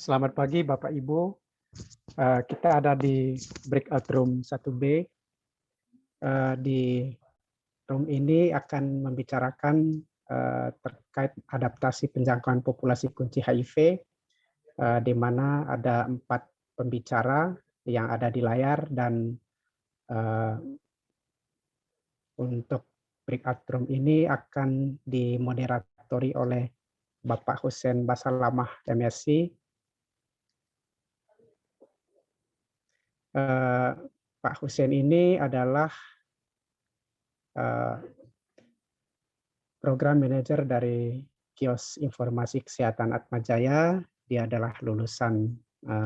Selamat pagi Bapak Ibu. Kita ada di breakout room 1B. Di room ini akan membicarakan terkait adaptasi penjangkauan populasi kunci HIV, di mana ada 4 pembicara yang ada di layar, dan untuk breakout room ini akan dimoderatori oleh Bapak Hussein Basalamah, MSc. Pak Hussein ini adalah program manajer dari Kios Informasi Kesehatan Atmajaya. Dia adalah lulusan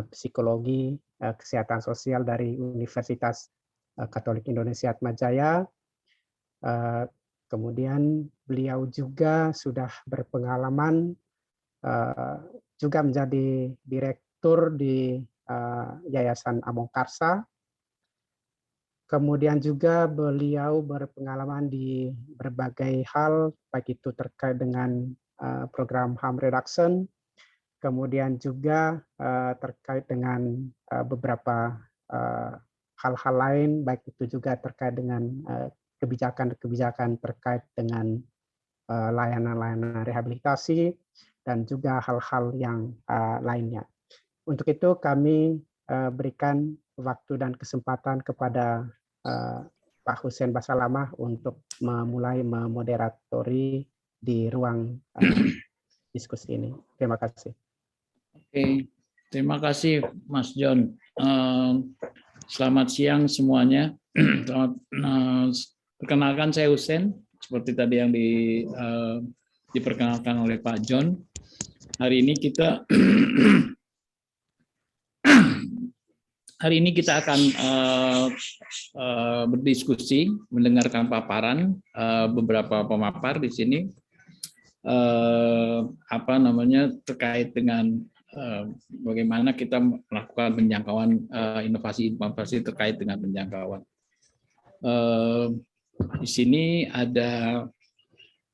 psikologi kesehatan sosial dari Universitas Katolik Indonesia Atmajaya. Kemudian beliau juga sudah berpengalaman juga menjadi direktur di Yayasan Among Karsa. Kemudian juga beliau berpengalaman di berbagai hal, baik itu terkait dengan program harm reduction, kemudian juga terkait dengan beberapa hal-hal lain, baik itu juga terkait dengan kebijakan-kebijakan terkait dengan layanan-layanan rehabilitasi, dan juga hal-hal yang lainnya. Untuk itu kami berikan waktu dan kesempatan kepada Pak Hussein Basalamah untuk memulai memoderatori di ruang diskusi ini. Terima kasih. Oke, terima kasih Mas John. Selamat siang semuanya. Perkenalkan, saya Hussein, seperti tadi yang diperkenalkan oleh Pak John. Hari ini kita akan berdiskusi, mendengarkan paparan beberapa pemapar di sini, terkait dengan bagaimana kita melakukan penjangkauan inovasi terkait dengan penjangkauan. Di sini ada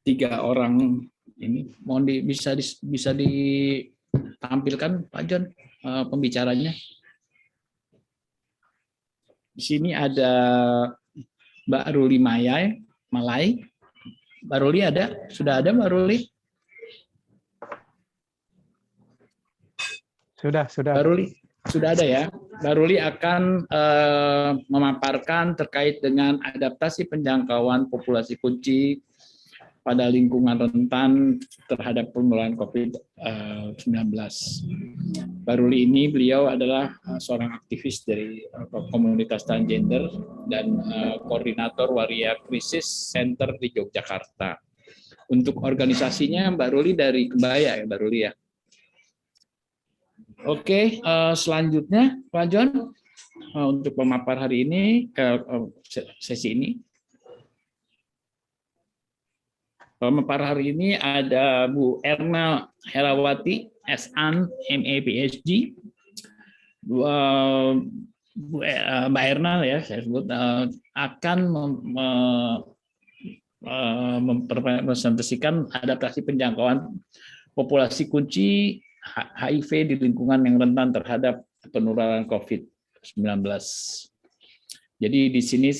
3 orang ini, mohon bisa ditampilkan Pak John pembicaranya. Di sini ada Mbak Ruli Malai. Mbak Ruli ada? Sudah ada Mbak Ruli? Sudah. Mbak Ruli sudah ada ya. Mbak Ruli akan memaparkan terkait dengan adaptasi penjangkauan populasi kunci pada lingkungan rentan terhadap penularan COVID-19. Mbak Ruli ini, beliau adalah seorang aktivis dari komunitas transgender dan koordinator Waria Krisis Center di Yogyakarta. Untuk organisasinya Mbak Ruli dari Kebaya ya Mbak Ruli ya. Oke, selanjutnya Pak John untuk pemapar hari ini ke sesi ini. Pemapar hari ini ada Bu Erna Herawati, S.An, MA PhD. Mbak Erna ya saya sebut akan mempresentasikan adaptasi penjangkauan populasi kunci HIV di lingkungan yang rentan terhadap penularan COVID-19. Jadi di sini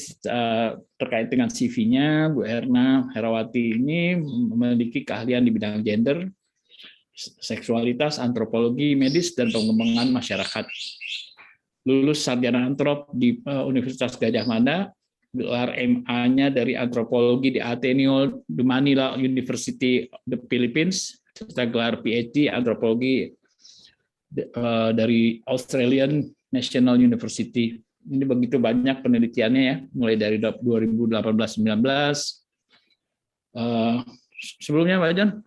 terkait dengan CV-nya, Bu Erna Herawati ini memiliki keahlian di bidang gender, seksualitas, antropologi medis, dan pengembangan masyarakat. Lulus sarjana antrop di Universitas Gadjah Mada, gelar MA-nya dari antropologi di Ateneo de Manila University the Philippines, serta gelar PhD antropologi dari Australian National University. Ini begitu banyak penelitiannya ya, mulai dari 2018-19. Sebelumnya Pak John,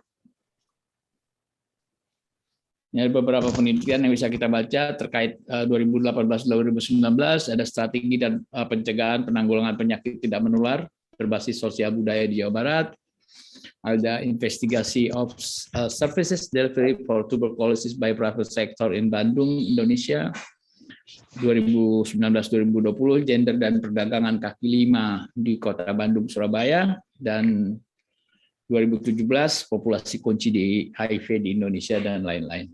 ini ada beberapa penelitian yang bisa kita baca terkait 2018-2019, ada strategi dan pencegahan penanggulangan penyakit tidak menular berbasis sosial budaya di Jawa Barat, ada investigasi of services delivery for tuberculosis by private sector in Bandung, Indonesia, 2019-2020, gender dan perdagangan kaki lima di Kota Bandung, Surabaya, dan 2017 populasi kunci di HIV di Indonesia dan lain-lain.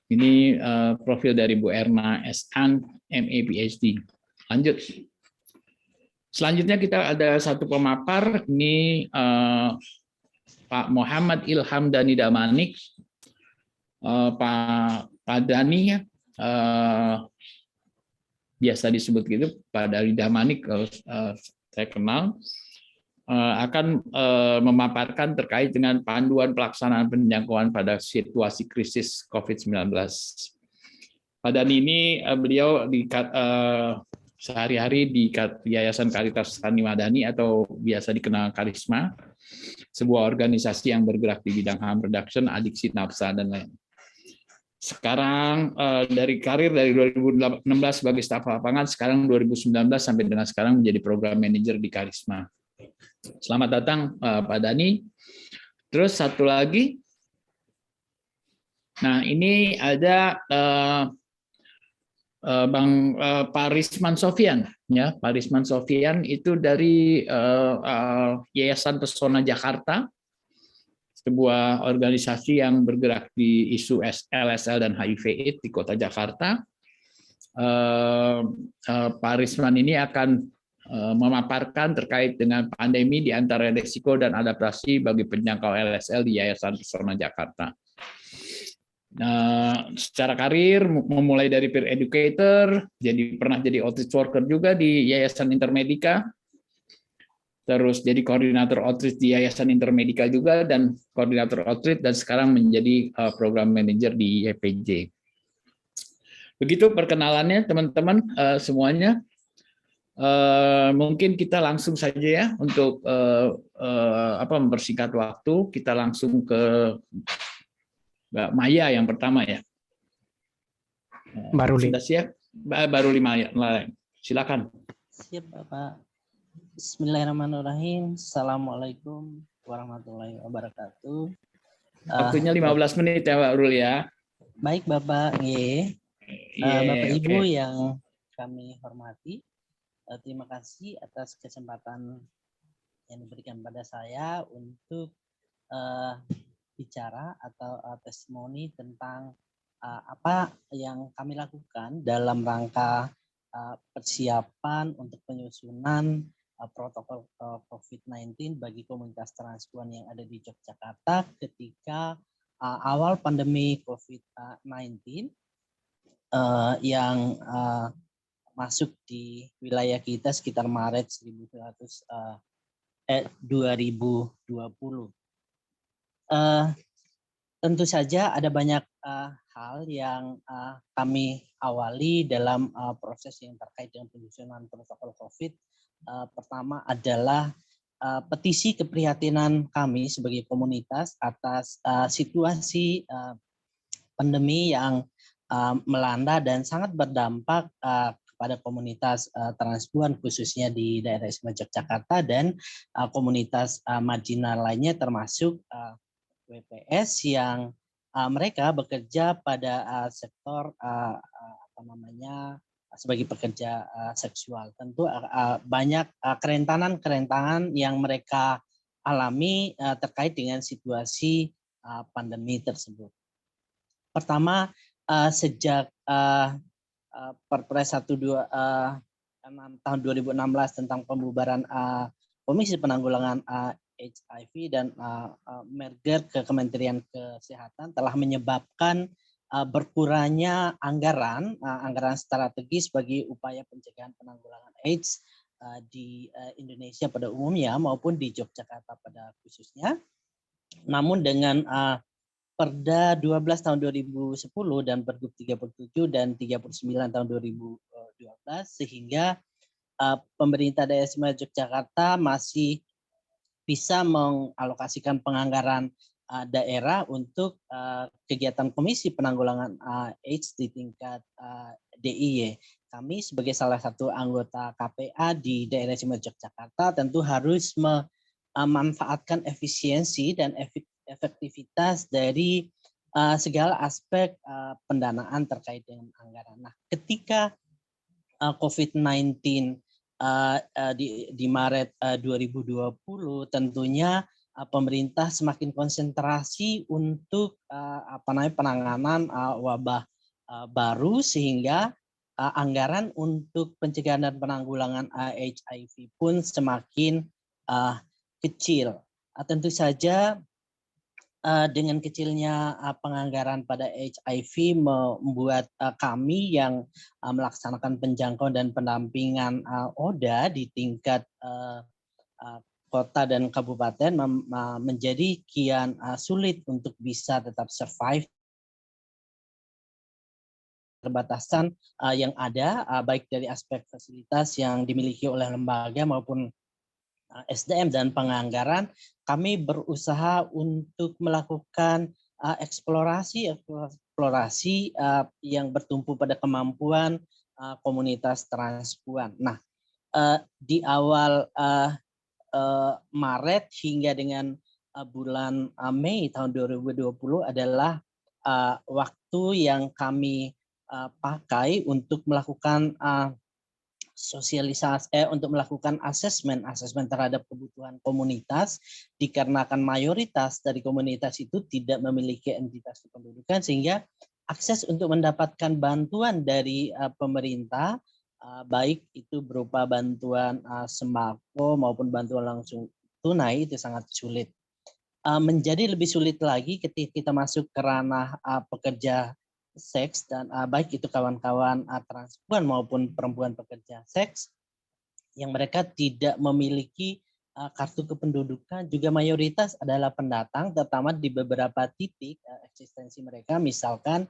Ini profil dari Bu Erna S.An, MA PhD. Lanjut. Selanjutnya kita ada satu pemapar, ini Pak Muhammad Ilham Dani Damanik. Pak Dani, biasa disebut gitu, Pak Dani Damanik, saya kenal, akan memaparkan terkait dengan panduan pelaksanaan penjangkauan pada situasi krisis COVID-19. Pak Dani ini beliau sehari-hari di Yayasan Karitas Tani Madani atau biasa dikenal Karisma, sebuah organisasi yang bergerak di bidang harm reduction, adiksi nafsa, dan lain. Sekarang dari karir dari 2016 sebagai staf lapangan, sekarang 2019 sampai dengan sekarang menjadi program manager di Karisma. Selamat datang Pak Dani. Terus satu lagi, nah ini ada Bang Parisman Sofian, ya. Parisman Sofian itu dari Yayasan Pesona Jakarta, sebuah organisasi yang bergerak di isu LSL dan HIV/AIDS di Kota Jakarta. Parisman ini akan memaparkan terkait dengan pandemi di antara risiko dan adaptasi bagi penjangkau LSL di Yayasan Pesona Jakarta. Secara karir memulai dari peer educator, pernah jadi outreach worker juga di Yayasan Intermedica, terus jadi koordinator outreach di Yayasan Intermedica juga, dan koordinator outreach, dan sekarang menjadi program manager di YPJ. Begitu perkenalannya teman-teman semuanya. Mungkin kita langsung saja ya untuk mempersingkat waktu, kita langsung ke Mbak Maya yang pertama ya. Baruli. Sudah siap? Baruli Maya, silakan. Siap Bapak. Bismillahirrahmanirrahim. Assalamualaikum warahmatullahi wabarakatuh. Waktunya 15 menit ya Mbak Ruli ya. Baik Bapak, Bapak Ibu yang kami hormati, terima kasih atas kesempatan yang diberikan pada saya untuk bicara atau testimoni tentang apa yang kami lakukan dalam rangka persiapan untuk penyusunan protokol COVID-19 bagi komunitas transpuan yang ada di Yogyakarta ketika awal pandemi COVID-19 yang masuk di wilayah kita sekitar Maret 2020. Tentu saja ada banyak hal yang kami awali dalam proses yang terkait dengan penyusunan protokol COVID. Pertama adalah petisi keprihatinan kami sebagai komunitas atas situasi pandemi yang melanda dan sangat berdampak kepada komunitas transpuan khususnya di daerah istimewa Yogyakarta dan komunitas marginal lainnya termasuk WPS yang mereka bekerja pada sektor sebagai pekerja seksual. Tentu banyak kerentanan yang mereka alami terkait dengan situasi pandemi tersebut. Pertama, sejak Perpres 12 tahun 2016 tentang pembubaran Komisi Penanggulangan HIV dan merger ke Kementerian Kesehatan telah menyebabkan berkurangnya anggaran strategis bagi upaya pencegahan penanggulangan AIDS di Indonesia pada umumnya maupun di Yogyakarta pada khususnya. Namun dengan Perda 12 tahun 2010 dan Pergub 37 dan 39 tahun 2012 sehingga pemerintah daerah istimewa Yogyakarta masih bisa mengalokasikan penganggaran daerah untuk kegiatan Komisi Penanggulangan AIDS di tingkat DIY. Kami sebagai salah satu anggota KPA di daerah istimewa Yogyakarta tentu harus memanfaatkan efisiensi dan efektivitas dari segala aspek pendanaan terkait dengan anggaran. Nah, ketika COVID-19 di Maret 2020 tentunya pemerintah semakin konsentrasi untuk penanganan wabah baru, sehingga anggaran untuk pencegahan dan penanggulangan HIV pun semakin kecil. Tentu saja dengan kecilnya penganggaran pada HIV membuat kami yang melaksanakan penjangkauan dan pendampingan ODA di tingkat kota dan kabupaten menjadi kian sulit untuk bisa tetap survive keterbatasan yang ada, baik dari aspek fasilitas yang dimiliki oleh lembaga maupun SDM dan penganggaran. Kami berusaha untuk melakukan eksplorasi yang bertumpu pada kemampuan komunitas transpuan. Nah, di awal Maret hingga dengan bulan Mei tahun 2020 adalah waktu yang kami pakai untuk melakukan sosialisasi, untuk melakukan asesmen terhadap kebutuhan komunitas, dikarenakan mayoritas dari komunitas itu tidak memiliki entitas kependudukan, sehingga akses untuk mendapatkan bantuan dari pemerintah, baik itu berupa bantuan sembako maupun bantuan langsung tunai, itu sangat sulit. Menjadi lebih sulit lagi ketika kita masuk ke ranah pekerja seks, dan baik itu kawan-kawan transpuan maupun perempuan pekerja seks yang mereka tidak memiliki kartu kependudukan, juga mayoritas adalah pendatang, terutama di beberapa titik eksistensi mereka, misalkan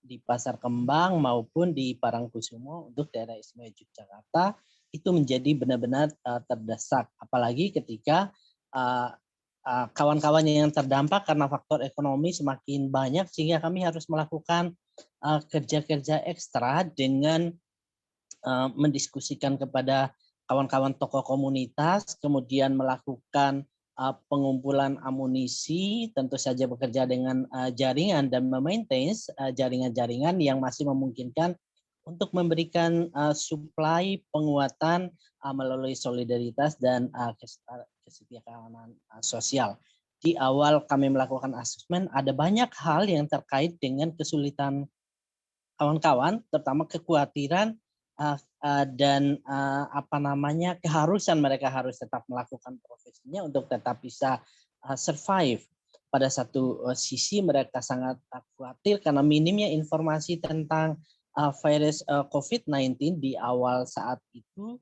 di Pasar Kembang maupun di Parangkusumo untuk daerah istimewa Yogyakarta, itu menjadi benar-benar terdesak, apalagi ketika kawan-kawan yang terdampak karena faktor ekonomi semakin banyak, sehingga kami harus melakukan kerja-kerja ekstra dengan mendiskusikan kepada kawan-kawan tokoh komunitas, kemudian melakukan pengumpulan amunisi, tentu saja bekerja dengan jaringan dan memaintain jaringan-jaringan yang masih memungkinkan untuk memberikan suplai penguatan melalui solidaritas dan kesetiakawanan sosial. Di awal kami melakukan asesmen, ada banyak hal yang terkait dengan kesulitan kawan-kawan, terutama kekhawatiran dan keharusan mereka harus tetap melakukan profesinya untuk tetap bisa survive. Pada satu sisi mereka sangat khawatir karena minimnya informasi tentang virus COVID-19 di awal saat itu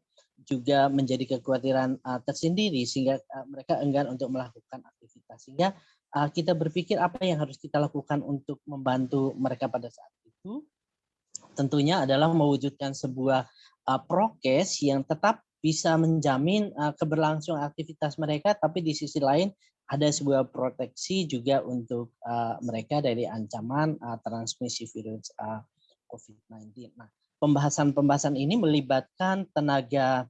juga menjadi kekhawatiran tersendiri, sehingga mereka enggan untuk melakukan aktivitas. Sehingga kita berpikir apa yang harus kita lakukan untuk membantu mereka pada saat itu. Tentunya adalah mewujudkan sebuah prokes yang tetap bisa menjamin keberlangsungan aktivitas mereka, tapi di sisi lain ada sebuah proteksi juga untuk mereka dari ancaman transmisi virus COVID-19. Nah, pembahasan ini melibatkan tenaga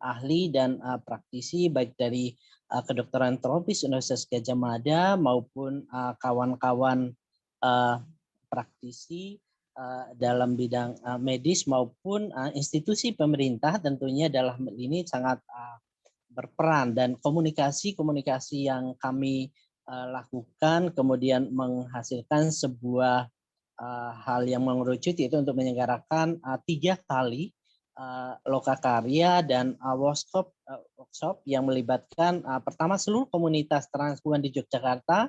ahli dan praktisi baik dari kedokteran tropis Universitas Gadjah Mada maupun kawan-kawan praktisi dalam bidang medis maupun institusi pemerintah. Tentunya dalam ini sangat berperan, dan komunikasi yang kami lakukan kemudian menghasilkan sebuah hal yang mengerucut, yaitu untuk menyelenggarakan 3 kali lokakarya dan workshop yang melibatkan pertama seluruh komunitas transpuan di Yogyakarta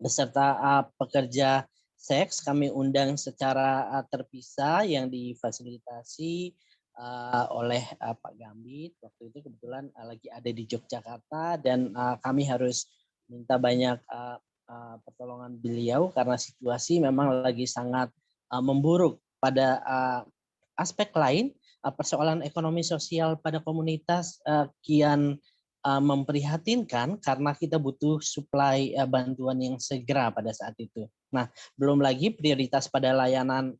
beserta pekerja seks. Kami undang secara terpisah yang difasilitasi oleh Pak Gambit. Waktu itu kebetulan lagi ada di Yogyakarta, dan kami harus minta banyak pertolongan beliau karena situasi memang lagi sangat memburuk. Pada aspek lain, persoalan ekonomi sosial pada komunitas kian memprihatinkan karena kita butuh suplai bantuan yang segera pada saat itu. Nah, belum lagi prioritas pada layanan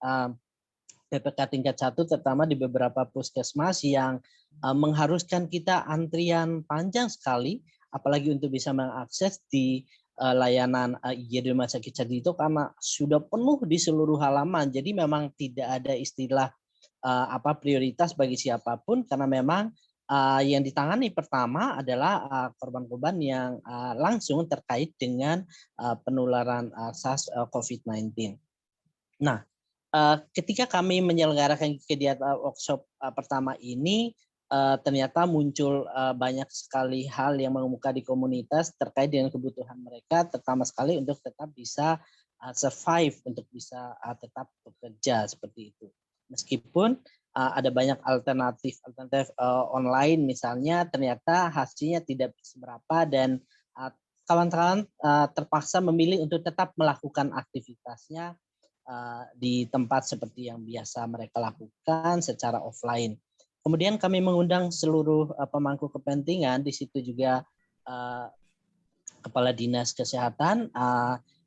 PPK tingkat 1, terutama di beberapa puskesmas yang mengharuskan kita antrian panjang sekali, apalagi untuk bisa mengakses di layanan IGD Rumah Sakit Sarjito karena sudah penuh di seluruh halaman. Jadi memang tidak ada istilah prioritas bagi siapapun, karena memang yang ditangani pertama adalah korban-korban yang langsung terkait dengan penularan SARS-CoV-19. Nah, ketika kami menyelenggarakan kegiatan workshop pertama ini, ternyata muncul banyak sekali hal yang mengemuka di komunitas terkait dengan kebutuhan mereka, terutama sekali untuk tetap bisa survive, untuk bisa tetap bekerja seperti itu. Meskipun ada banyak alternatif online misalnya, ternyata hasilnya tidak seberapa dan kawan-kawan terpaksa memilih untuk tetap melakukan aktivitasnya di tempat seperti yang biasa mereka lakukan secara offline. Kemudian kami mengundang seluruh pemangku kepentingan, di situ juga kepala dinas kesehatan,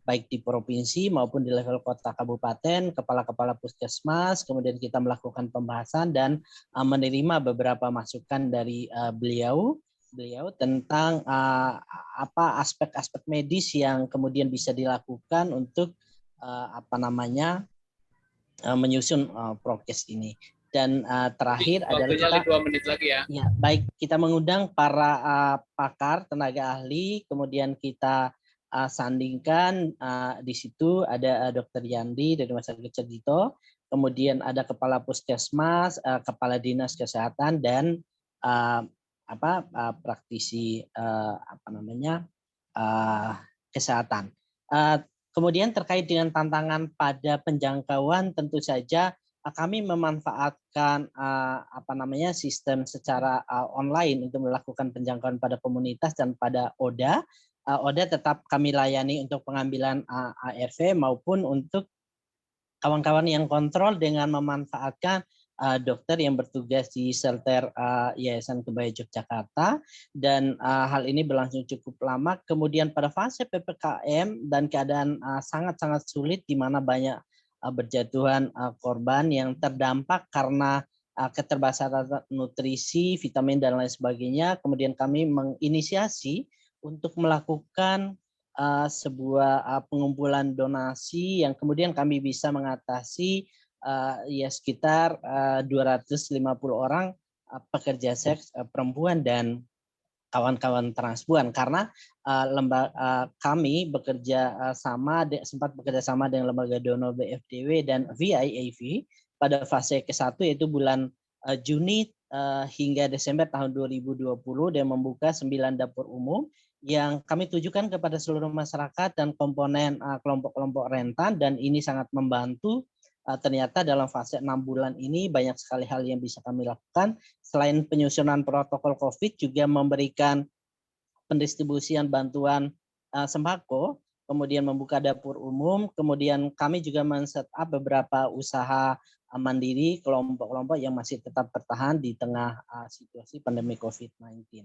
baik di provinsi maupun di level kota kabupaten, kepala-kepala puskesmas, kemudian kita melakukan pembahasan dan menerima beberapa masukan dari beliau tentang aspek-aspek medis yang kemudian bisa dilakukan untuk menyusun prokes ini. Dan terakhir adalah kita 2 menit lagi ya. Ya, baik, kita mengundang para pakar, tenaga ahli, kemudian kita sandingkan di situ ada Dr. Yandi dari Rumah Sakit Cedito, kemudian ada kepala puskesmas, kepala dinas kesehatan dan praktisi kesehatan. Kemudian terkait dengan tantangan pada penjangkauan, tentu saja kami memanfaatkan sistem secara online untuk melakukan penjangkauan pada komunitas dan pada ODA. ODA tetap kami layani untuk pengambilan ARV maupun untuk kawan-kawan yang kontrol dengan memanfaatkan dokter yang bertugas di shelter Yayasan Kebaya Yogyakarta, dan hal ini berlangsung cukup lama. Kemudian pada fase PPKM dan keadaan sangat-sangat sulit di mana banyak berjatuhan korban yang terdampak karena keterbatasan nutrisi, vitamin dan lain sebagainya. Kemudian kami menginisiasi untuk melakukan sebuah pengumpulan donasi yang kemudian kami bisa mengatasi sekitar 250 orang pekerja seks perempuan dan kawan-kawan transpuan, karena kami sempat bekerja sama dengan lembaga donor BFDW dan VIAV pada fase ke-1 yaitu bulan Juni hingga Desember tahun 2020 dan membuka 9 dapur umum yang kami tujukan kepada seluruh masyarakat dan komponen kelompok-kelompok rentan, dan ini sangat membantu. Ternyata dalam fase 6 bulan ini banyak sekali hal yang bisa kami lakukan. Selain penyusunan protokol COVID, juga memberikan pendistribusian bantuan sembako, kemudian membuka dapur umum, kemudian kami juga men-setup beberapa usaha mandiri, kelompok-kelompok yang masih tetap bertahan di tengah situasi pandemi COVID-19.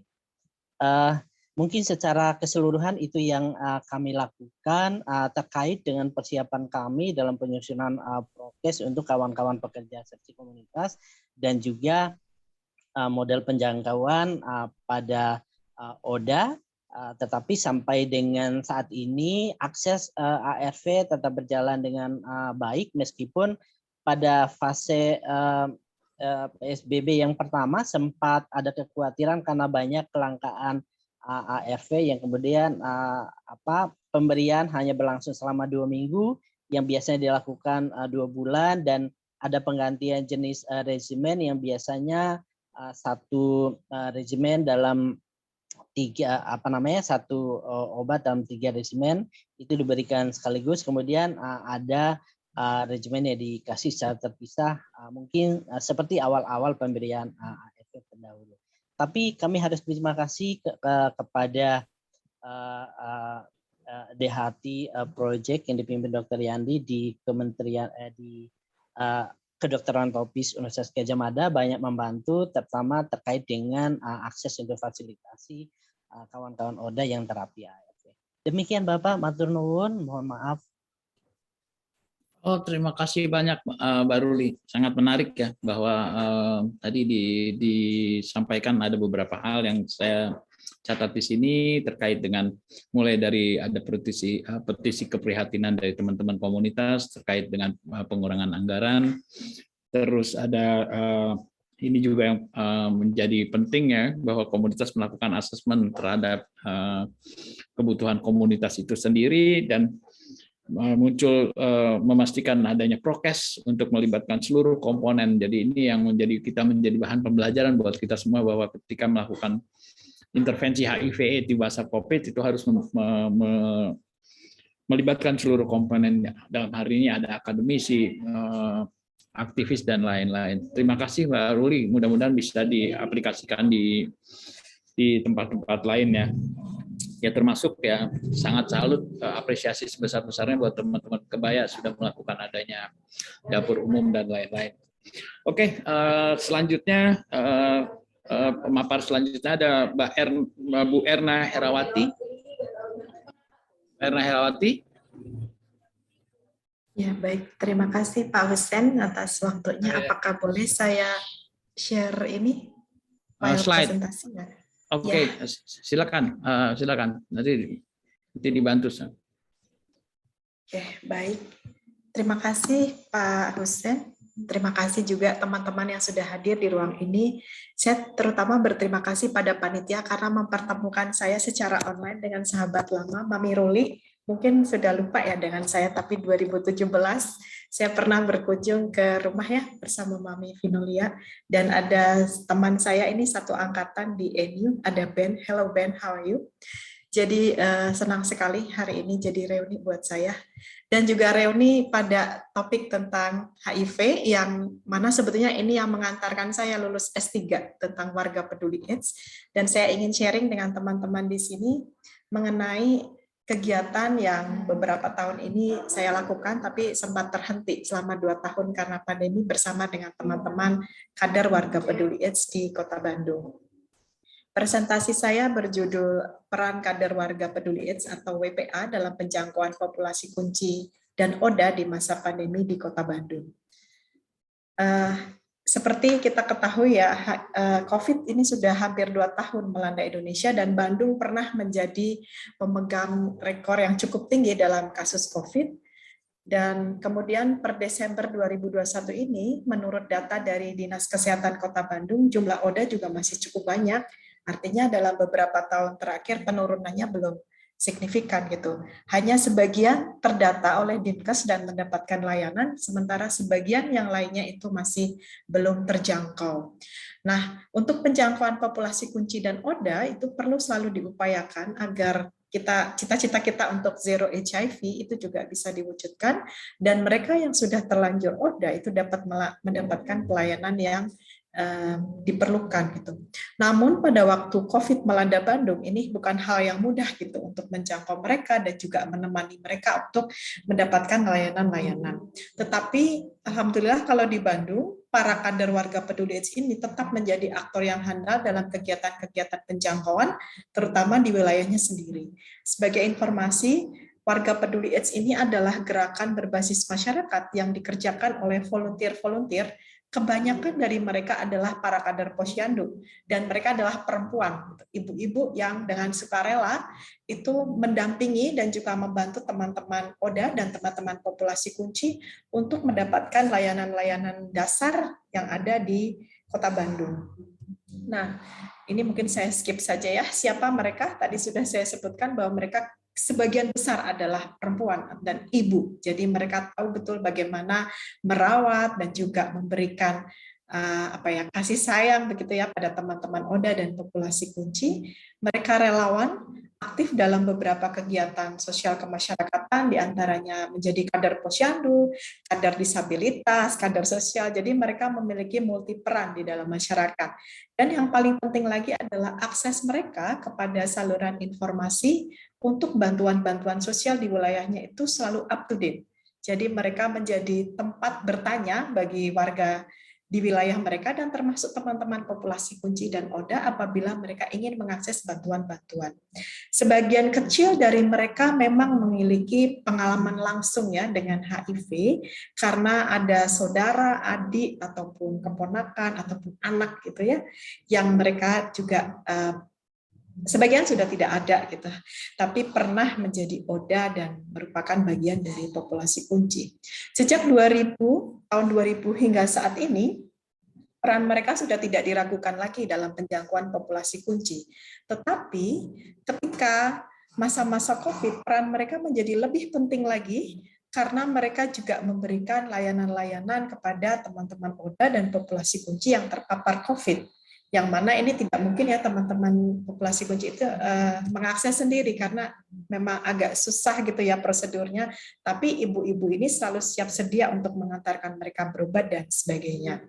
Mungkin secara keseluruhan itu yang kami lakukan terkait dengan persiapan kami dalam penyusunan prokes untuk kawan-kawan pekerja seksi komunitas dan juga model penjangkauan pada ODA. Tetapi sampai dengan saat ini akses ARV tetap berjalan dengan baik meskipun pada fase PSBB yang pertama sempat ada kekhawatiran karena banyak kelangkaan ARV yang kemudian pemberian hanya berlangsung selama 2 minggu yang biasanya dilakukan 2 bulan, dan ada penggantian jenis regimen yang biasanya satu regimen dalam satu obat dalam 3 regimen itu diberikan sekaligus, kemudian ada regimen yang dikasih secara terpisah, mungkin seperti awal-awal pemberian ARV terdahulu. Tapi kami harus berterima kasih kepada DHT Project yang dipimpin Dr. Yandi di Kementerian Kedokteran Tropis Universitas Gadjah Mada banyak membantu, terutama terkait dengan akses untuk fasilitasi kawan-kawan ODA yang terapi ARV. Demikian Bapak, matur nuwun, mohon maaf. Oh, terima kasih banyak Mbak Ruli. Sangat menarik ya bahwa tadi disampaikan ada beberapa hal yang saya catat di sini terkait dengan mulai dari ada petisi keprihatinan dari teman-teman komunitas terkait dengan pengurangan anggaran, terus ada ini juga yang menjadi penting ya, bahwa komunitas melakukan asesmen terhadap kebutuhan komunitas itu sendiri dan muncul memastikan adanya prokes untuk melibatkan seluruh komponen. Jadi ini yang kita menjadi bahan pembelajaran buat kita semua, bahwa ketika melakukan intervensi HIV/AIDS di masa COVID itu harus melibatkan seluruh komponen. Dalam hari ini ada akademisi, aktivis dan lain-lain. Terima kasih Mbak Ruli, mudah-mudahan bisa diaplikasikan di tempat-tempat lain ya. Ya termasuk ya sangat salut, apresiasi sebesar-besarnya buat teman-teman Kebaya sudah melakukan adanya dapur umum dan lain-lain. Oke, selanjutnya pemapar selanjutnya ada Bu Erna Herawati. Erna Herawati. Ya, baik. Terima kasih Pak Hussein atas waktunya. Apakah boleh saya share ini file Slide. presentasinya? Oke, Ya. silakan. Silakan. Nanti dibantu. Oke, baik. Terima kasih Pak Hussein. Terima kasih juga teman-teman yang sudah hadir di ruang ini. Saya terutama berterima kasih pada panitia karena mempertemukan saya secara online dengan sahabat lama, Mami Ruli. Mungkin sudah lupa ya dengan saya, tapi 2017 saya pernah berkunjung ke rumah ya bersama Mami Vinolia, dan ada teman saya ini satu angkatan di NU, ada Ben. Hello Ben, how are you? Jadi senang sekali hari ini jadi reuni buat saya. Dan juga reuni pada topik tentang HIV, yang mana sebetulnya ini yang mengantarkan saya lulus S3 tentang warga peduli AIDS. Dan saya ingin sharing dengan teman-teman di sini mengenai kegiatan yang beberapa tahun ini saya lakukan, tapi sempat terhenti selama 2 tahun karena pandemi bersama dengan teman-teman kader warga peduli AIDS di Kota Bandung. Presentasi saya berjudul Peran Kader Warga Peduli AIDS atau WPA dalam penjangkauan populasi kunci dan ODA di masa pandemi di Kota Bandung. Seperti kita ketahui ya, COVID ini sudah hampir 2 tahun melanda Indonesia dan Bandung pernah menjadi pemegang rekor yang cukup tinggi dalam kasus COVID. Dan kemudian per Desember 2021 ini, menurut data dari Dinas Kesehatan Kota Bandung, jumlah ODA juga masih cukup banyak. Artinya dalam beberapa tahun terakhir penurunannya belum signifikan gitu. Hanya sebagian terdata oleh Dinkes dan mendapatkan layanan, sementara sebagian yang lainnya itu masih belum terjangkau. Nah, untuk penjangkauan populasi kunci dan ODA itu perlu selalu diupayakan agar cita-cita kita untuk zero HIV itu juga bisa diwujudkan, dan mereka yang sudah terlanjur ODA itu dapat mendapatkan pelayanan yang diperlukan gitu. Namun pada waktu COVID melanda Bandung ini bukan hal yang mudah gitu untuk menjangkau mereka dan juga menemani mereka untuk mendapatkan layanan-layanan. Tetapi alhamdulillah kalau di Bandung para kader warga peduli AIDS ini tetap menjadi aktor yang handal dalam kegiatan-kegiatan penjangkauan, terutama di wilayahnya sendiri. Sebagai informasi, warga peduli AIDS ini adalah gerakan berbasis masyarakat yang dikerjakan oleh volunteer-volunteer. Kebanyakan dari mereka adalah para kader posyandu, dan mereka adalah perempuan, ibu-ibu yang dengan sukarela itu mendampingi dan juga membantu teman-teman ODA dan teman-teman populasi kunci untuk mendapatkan layanan-layanan dasar yang ada di Kota Bandung. Nah, ini mungkin saya skip saja ya. Siapa mereka? Tadi sudah saya sebutkan bahwa mereka sebagian besar adalah perempuan dan ibu. Jadi mereka tahu betul bagaimana merawat dan juga memberikan kasih sayang begitu ya pada teman-teman ODA dan populasi kunci. Mereka relawan aktif dalam beberapa kegiatan sosial kemasyarakatan, diantaranya menjadi kader posyandu, kader disabilitas, kader sosial. Jadi mereka memiliki multi peran di dalam masyarakat. Dan yang paling penting lagi adalah akses mereka kepada saluran informasi untuk bantuan-bantuan sosial di wilayahnya itu selalu up to date. Jadi mereka menjadi tempat bertanya bagi warga di wilayah mereka dan termasuk teman-teman populasi kunci dan ODA apabila mereka ingin mengakses bantuan-bantuan. Sebagian kecil dari mereka memang memiliki pengalaman langsung ya dengan HIV karena ada saudara, adik ataupun keponakan ataupun anak gitu ya yang mereka juga sebagian sudah tidak ada gitu, tapi pernah menjadi ODA dan merupakan bagian dari populasi kunci. Sejak tahun 2000 hingga saat ini, peran mereka sudah tidak diragukan lagi dalam penjangkauan populasi kunci. Tetapi ketika masa-masa COVID, peran mereka menjadi lebih penting lagi karena mereka juga memberikan layanan-layanan kepada teman-teman ODA dan populasi kunci yang terpapar COVID. Yang mana ini tidak mungkin ya teman-teman populasi kunci itu mengakses sendiri karena memang agak susah gitu ya prosedurnya. Tapi ibu-ibu ini selalu siap sedia untuk mengantarkan mereka berobat dan sebagainya.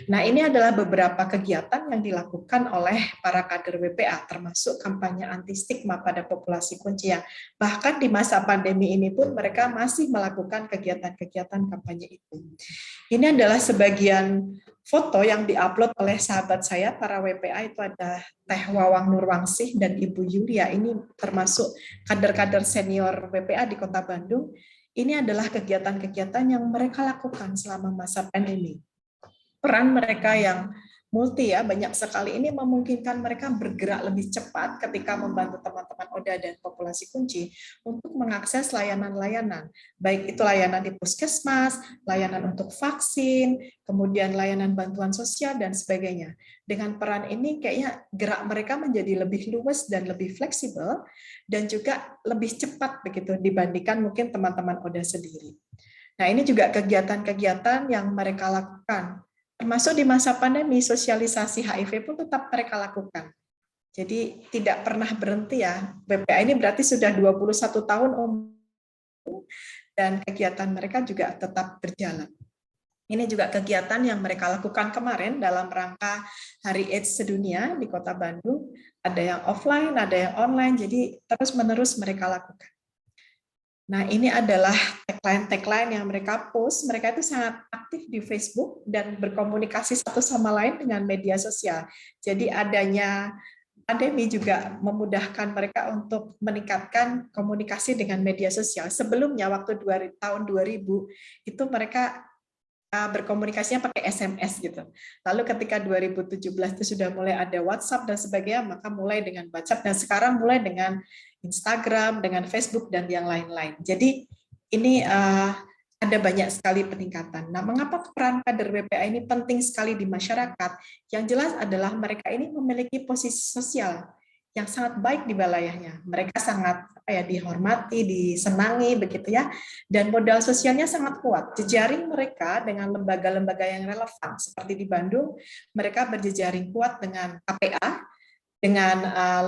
Nah, ini adalah beberapa kegiatan yang dilakukan oleh para kader WPA, termasuk kampanye anti stigma pada populasi kunci yang bahkan di masa pandemi ini pun mereka masih melakukan kegiatan-kegiatan kampanye itu. Ini adalah sebagian foto yang diupload oleh sahabat saya, para WPA, itu ada Teh Wawang Nurwangsih dan Ibu Yulia, ini termasuk kader-kader senior WPA di Kota Bandung. Ini adalah kegiatan-kegiatan yang mereka lakukan selama masa pandemi. Peran mereka yang multi ya, banyak sekali ini memungkinkan mereka bergerak lebih cepat ketika membantu teman-teman ODA dan populasi kunci untuk mengakses layanan-layanan, baik itu layanan di puskesmas, layanan untuk vaksin, kemudian layanan bantuan sosial dan sebagainya. Dengan peran ini kayaknya gerak mereka menjadi lebih luas dan lebih fleksibel dan juga lebih cepat begitu dibandingkan mungkin teman-teman ODA sendiri. Nah, ini juga kegiatan-kegiatan yang mereka lakukan. Termasuk di masa pandemi, sosialisasi HIV pun tetap mereka lakukan. Jadi tidak pernah berhenti ya. WPA ini berarti sudah 21 tahun dan kegiatan mereka juga tetap berjalan. Ini juga kegiatan yang mereka lakukan kemarin dalam rangka Hari AIDS Sedunia di Kota Bandung. Ada yang offline, ada yang online, jadi terus-menerus mereka lakukan. Nah, ini adalah tagline-tagline yang mereka post. Mereka itu sangat aktif di Facebook dan berkomunikasi satu sama lain dengan media sosial. Jadi adanya pandemi juga memudahkan mereka untuk meningkatkan komunikasi dengan media sosial. Sebelumnya, waktu tahun 2000, itu mereka berkomunikasinya pakai SMS gitu. Lalu ketika 2017 itu sudah mulai ada WhatsApp dan sebagainya, maka mulai dengan WhatsApp, dan sekarang mulai dengan Instagram, dengan Facebook, dan yang lain-lain. Jadi ini ada banyak sekali peningkatan. Nah, mengapa peran kader WPA ini penting sekali di masyarakat? Yang jelas adalah mereka ini memiliki posisi sosial yang sangat baik di wilayahnya. Mereka sangat dihormati, disenangi begitu ya, dan modal sosialnya sangat kuat. Jejaring mereka dengan lembaga-lembaga yang relevan seperti di Bandung, mereka berjejaring kuat dengan KPA, dengan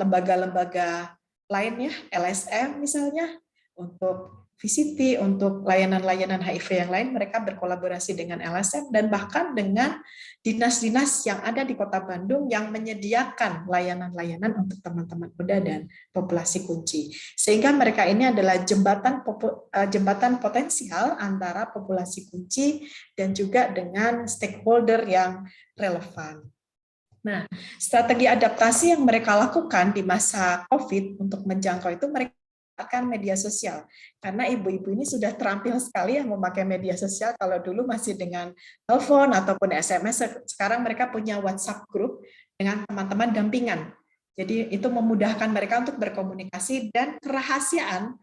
lembaga-lembaga lainnya, LSM misalnya, untuk VCT, untuk layanan-layanan HIV yang lain, mereka berkolaborasi dengan LSM dan bahkan dengan dinas-dinas yang ada di Kota Bandung yang menyediakan layanan-layanan untuk teman-teman ODA dan populasi kunci. Sehingga mereka ini adalah jembatan potensial antara populasi kunci dan juga dengan stakeholder yang relevan. Nah, strategi adaptasi yang mereka lakukan di masa COVID untuk menjangkau itu mereka menggunakan media sosial. Karena ibu-ibu ini sudah terampil sekali yang memakai media sosial. Kalau dulu masih dengan telepon ataupun SMS, sekarang mereka punya WhatsApp group dengan teman-teman dampingan. Jadi itu memudahkan mereka untuk berkomunikasi, dan kerahasiaan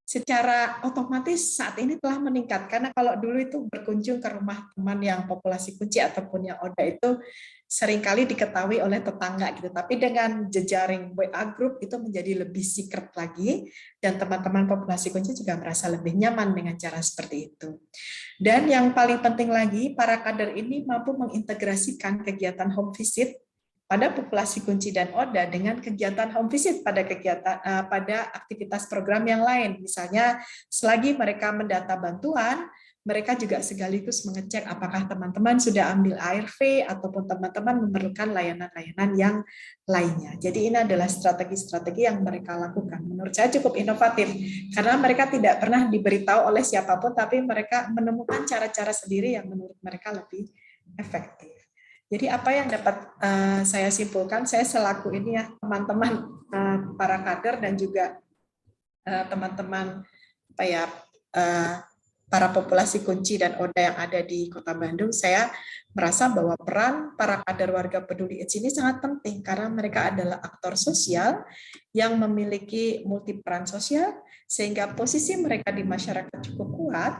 secara otomatis saat ini telah meningkat. Karena kalau dulu itu berkunjung ke rumah teman yang populasi kunci ataupun yang ODA itu seringkali diketahui oleh tetangga gitu. Tapi dengan jejaring WA group itu menjadi lebih secret lagi, dan teman-teman populasi kunci juga merasa lebih nyaman dengan cara seperti itu. Dan yang paling penting lagi, para kader ini mampu mengintegrasikan kegiatan home visit pada populasi kunci dan ODA dengan kegiatan home visit pada aktivitas program yang lain. Misalnya, selagi mereka mendata bantuan, mereka juga sekaligus mengecek apakah teman-teman sudah ambil ARV ataupun teman-teman memerlukan layanan-layanan yang lainnya. Jadi ini adalah strategi-strategi yang mereka lakukan. Menurut saya cukup inovatif, karena mereka tidak pernah diberitahu oleh siapapun, tapi mereka menemukan cara-cara sendiri yang menurut mereka lebih efektif. Jadi apa yang dapat saya simpulkan, saya selaku ini ya teman-teman para kader dan juga teman-teman para populasi kunci dan ODA yang ada di Kota Bandung, saya merasa bahwa peran para kader warga peduli AIDS ini sangat penting karena mereka adalah aktor sosial yang memiliki multi peran sosial, sehingga posisi mereka di masyarakat cukup kuat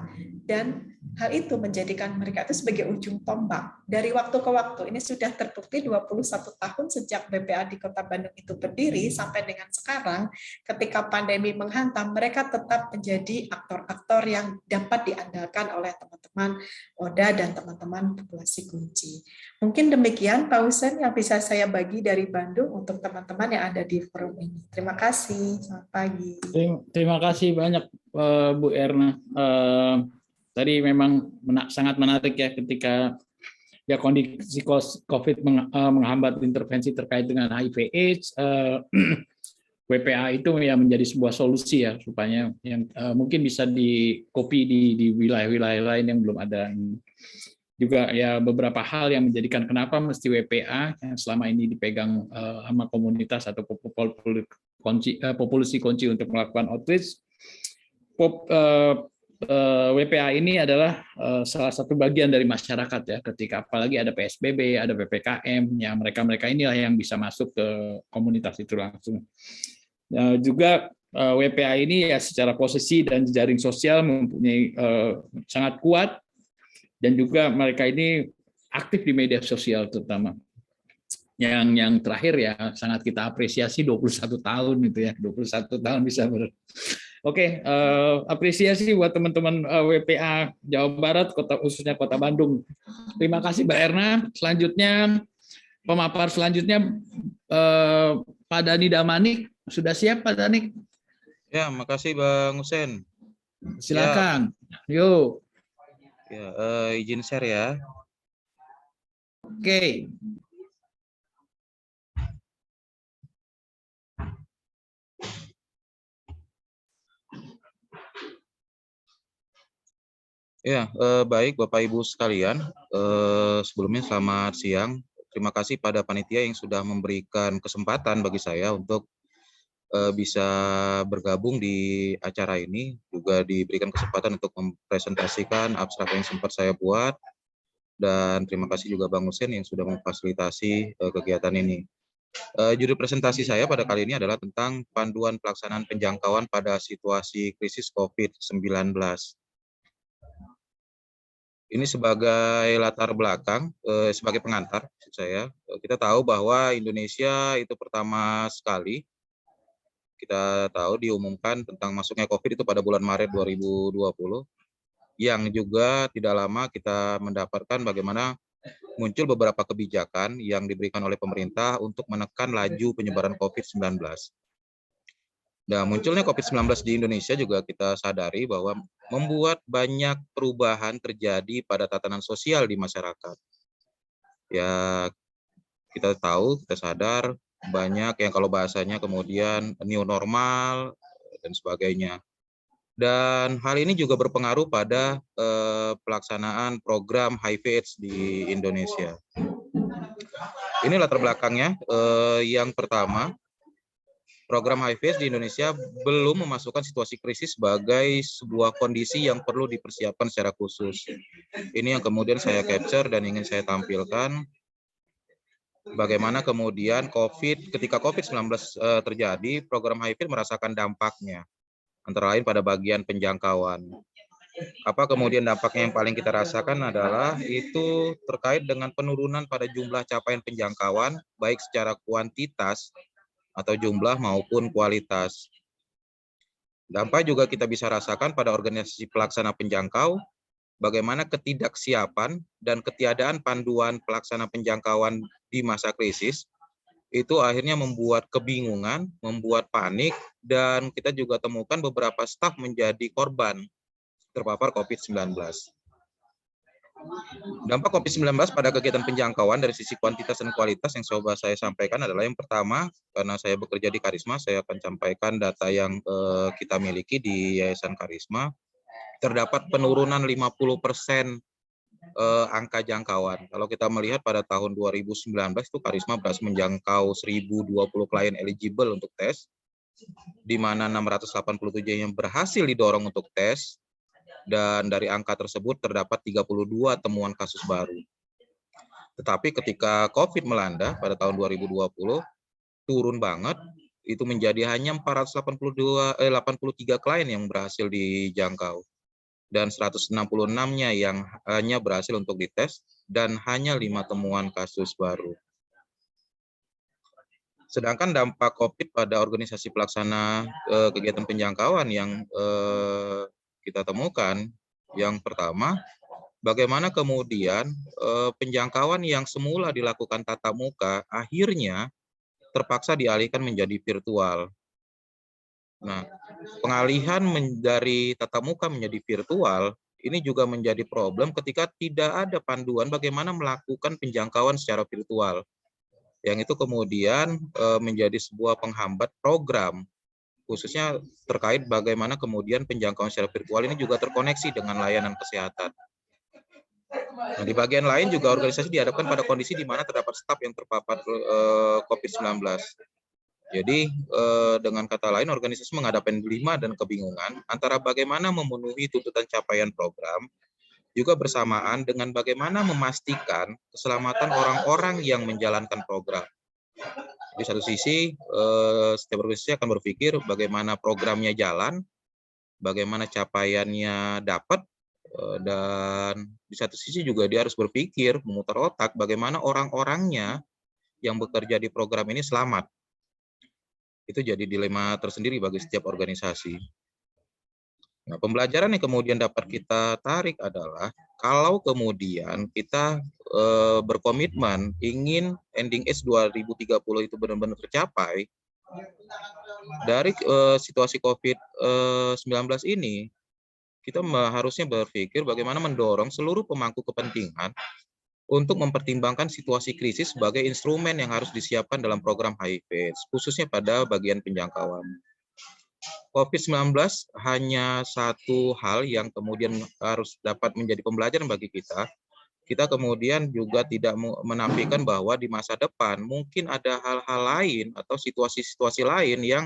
dan hal itu menjadikan mereka itu sebagai ujung tombak. Dari waktu ke waktu, ini sudah terbukti 21 tahun sejak BPA di Kota Bandung itu berdiri sampai dengan sekarang, ketika pandemi menghantam, mereka tetap menjadi aktor-aktor yang dapat diandalkan oleh teman-teman ODA dan teman-teman populasi kunci. Mungkin demikian Pak Husen yang bisa saya bagi dari Bandung untuk teman-teman yang ada di forum ini. Terima kasih, selamat pagi. Terima kasih banyak Bu Erna. Tadi memang sangat menarik ya ketika ya kondisi COVID menghambat intervensi terkait dengan HIV/AIDS. WPA itu ya menjadi sebuah solusi ya supaya yang mungkin bisa di-copy di wilayah-wilayah lain yang belum ada. Juga ya beberapa hal yang menjadikan kenapa mesti WPA yang selama ini dipegang sama komunitas atau populasi kunci untuk melakukan outreach. WPA ini adalah salah satu bagian dari masyarakat ya, ketika apalagi ada PSBB, ada PPKM, ya mereka inilah yang bisa masuk ke komunitas itu langsung. Juga WPA ini ya secara posisi dan jaring sosial mempunyai sangat kuat, dan juga mereka ini aktif di media sosial terutama. Yang terakhir ya sangat kita apresiasi 21 tahun itu ya, 21 tahun bisa Oke, apresiasi buat teman-teman WPA Jawa Barat, khususnya Kota Bandung. Terima kasih Mbak Erna. Selanjutnya, pemapar selanjutnya Pak Dani Damanik. Sudah siap Pak Danik? Ya, makasih Bang Husen. Silakan. Ya. Yuk. Ya, izin share ya. Oke. Ya, baik Bapak Ibu sekalian, sebelumnya selamat siang. Terima kasih pada panitia yang sudah memberikan kesempatan bagi saya untuk bisa bergabung di acara ini, juga diberikan kesempatan untuk mempresentasikan abstrak yang sempat saya buat, dan terima kasih juga Bang Husen yang sudah memfasilitasi kegiatan ini. Judul presentasi saya pada kali ini adalah tentang panduan pelaksanaan penjangkauan pada situasi krisis COVID-19. Ini sebagai latar belakang, sebagai pengantar, maksud saya. Kita tahu bahwa Indonesia itu pertama sekali, kita tahu diumumkan tentang masuknya COVID itu pada bulan Maret 2020, yang juga tidak lama kita mendapatkan bagaimana muncul beberapa kebijakan yang diberikan oleh pemerintah untuk menekan laju penyebaran COVID-19. Nah, munculnya COVID-19 di Indonesia juga kita sadari bahwa membuat banyak perubahan terjadi pada tatanan sosial di masyarakat. Ya, kita tahu, kita sadar banyak yang kalau bahasanya kemudian new normal dan sebagainya. Dan hal ini juga berpengaruh pada pelaksanaan program HIV/AIDS di Indonesia. Ini latar belakangnya. Yang pertama, program HIV/AIDS di Indonesia belum memasukkan situasi krisis sebagai sebuah kondisi yang perlu dipersiapkan secara khusus. Ini yang kemudian saya capture dan ingin saya tampilkan. Bagaimana kemudian ketika COVID-19 terjadi, program HIV merasakan dampaknya, antara lain pada bagian penjangkauan. Apa kemudian dampaknya yang paling kita rasakan adalah itu terkait dengan penurunan pada jumlah capaian penjangkauan, baik secara kuantitas atau jumlah maupun kualitas. Dampak juga kita bisa rasakan pada organisasi pelaksana penjangkau, bagaimana ketidaksiapan dan ketiadaan panduan pelaksana penjangkauan di masa krisis, itu akhirnya membuat kebingungan, membuat panik, dan kita juga temukan beberapa staf menjadi korban terpapar COVID-19. Dampak COVID-19 pada kegiatan penjangkauan dari sisi kuantitas dan kualitas yang coba saya sampaikan adalah yang pertama, karena saya bekerja di Karisma, saya akan sampaikan data yang kita miliki di Yayasan Karisma. Terdapat penurunan 50% angka jangkauan. Kalau kita melihat pada tahun 2019 itu Karisma berhasil menjangkau 1020 klien eligible untuk tes, di mana 687 yang berhasil didorong untuk tes, dan dari angka tersebut terdapat 32 temuan kasus baru. Tetapi ketika COVID melanda pada tahun 2020, turun banget, itu menjadi hanya 483 klien yang berhasil dijangkau. dan 166-nya yang hanya berhasil untuk dites, dan hanya 5 temuan kasus baru. Sedangkan dampak COVID pada organisasi pelaksana kegiatan penjangkauan yang kita temukan, yang pertama, bagaimana kemudian penjangkauan yang semula dilakukan tatap muka akhirnya terpaksa dialihkan menjadi virtual. Nah, pengalihan dari tatap muka menjadi virtual ini juga menjadi problem ketika tidak ada panduan bagaimana melakukan penjangkauan secara virtual. Yang itu kemudian menjadi sebuah penghambat program, khususnya terkait bagaimana kemudian penjangkauan secara virtual ini juga terkoneksi dengan layanan kesehatan. Nah, di bagian lain juga organisasi dihadapkan pada kondisi di mana terdapat staf yang terpapar COVID-19. Jadi dengan kata lain organisasi menghadapi dilema dan kebingungan antara bagaimana memenuhi tuntutan capaian program, juga bersamaan dengan bagaimana memastikan keselamatan orang-orang yang menjalankan program. Di satu sisi, setiap organisasi akan berpikir bagaimana programnya jalan, bagaimana capaiannya dapat, dan di satu sisi juga dia harus berpikir, memutar otak, bagaimana orang-orangnya yang bekerja di program ini selamat. Itu jadi dilema tersendiri bagi setiap organisasi. Nah, pembelajaran yang kemudian dapat kita tarik adalah kalau kemudian kita berkomitmen ingin ending age 2030 itu benar-benar tercapai, dari situasi COVID-19 ini, kita harusnya berpikir bagaimana mendorong seluruh pemangku kepentingan untuk mempertimbangkan situasi krisis sebagai instrumen yang harus disiapkan dalam program HIV, khususnya pada bagian penjangkauan. COVID-19 hanya satu hal yang kemudian harus dapat menjadi pembelajaran bagi kita. Kita kemudian juga tidak menafikan bahwa di masa depan mungkin ada hal-hal lain atau situasi-situasi lain yang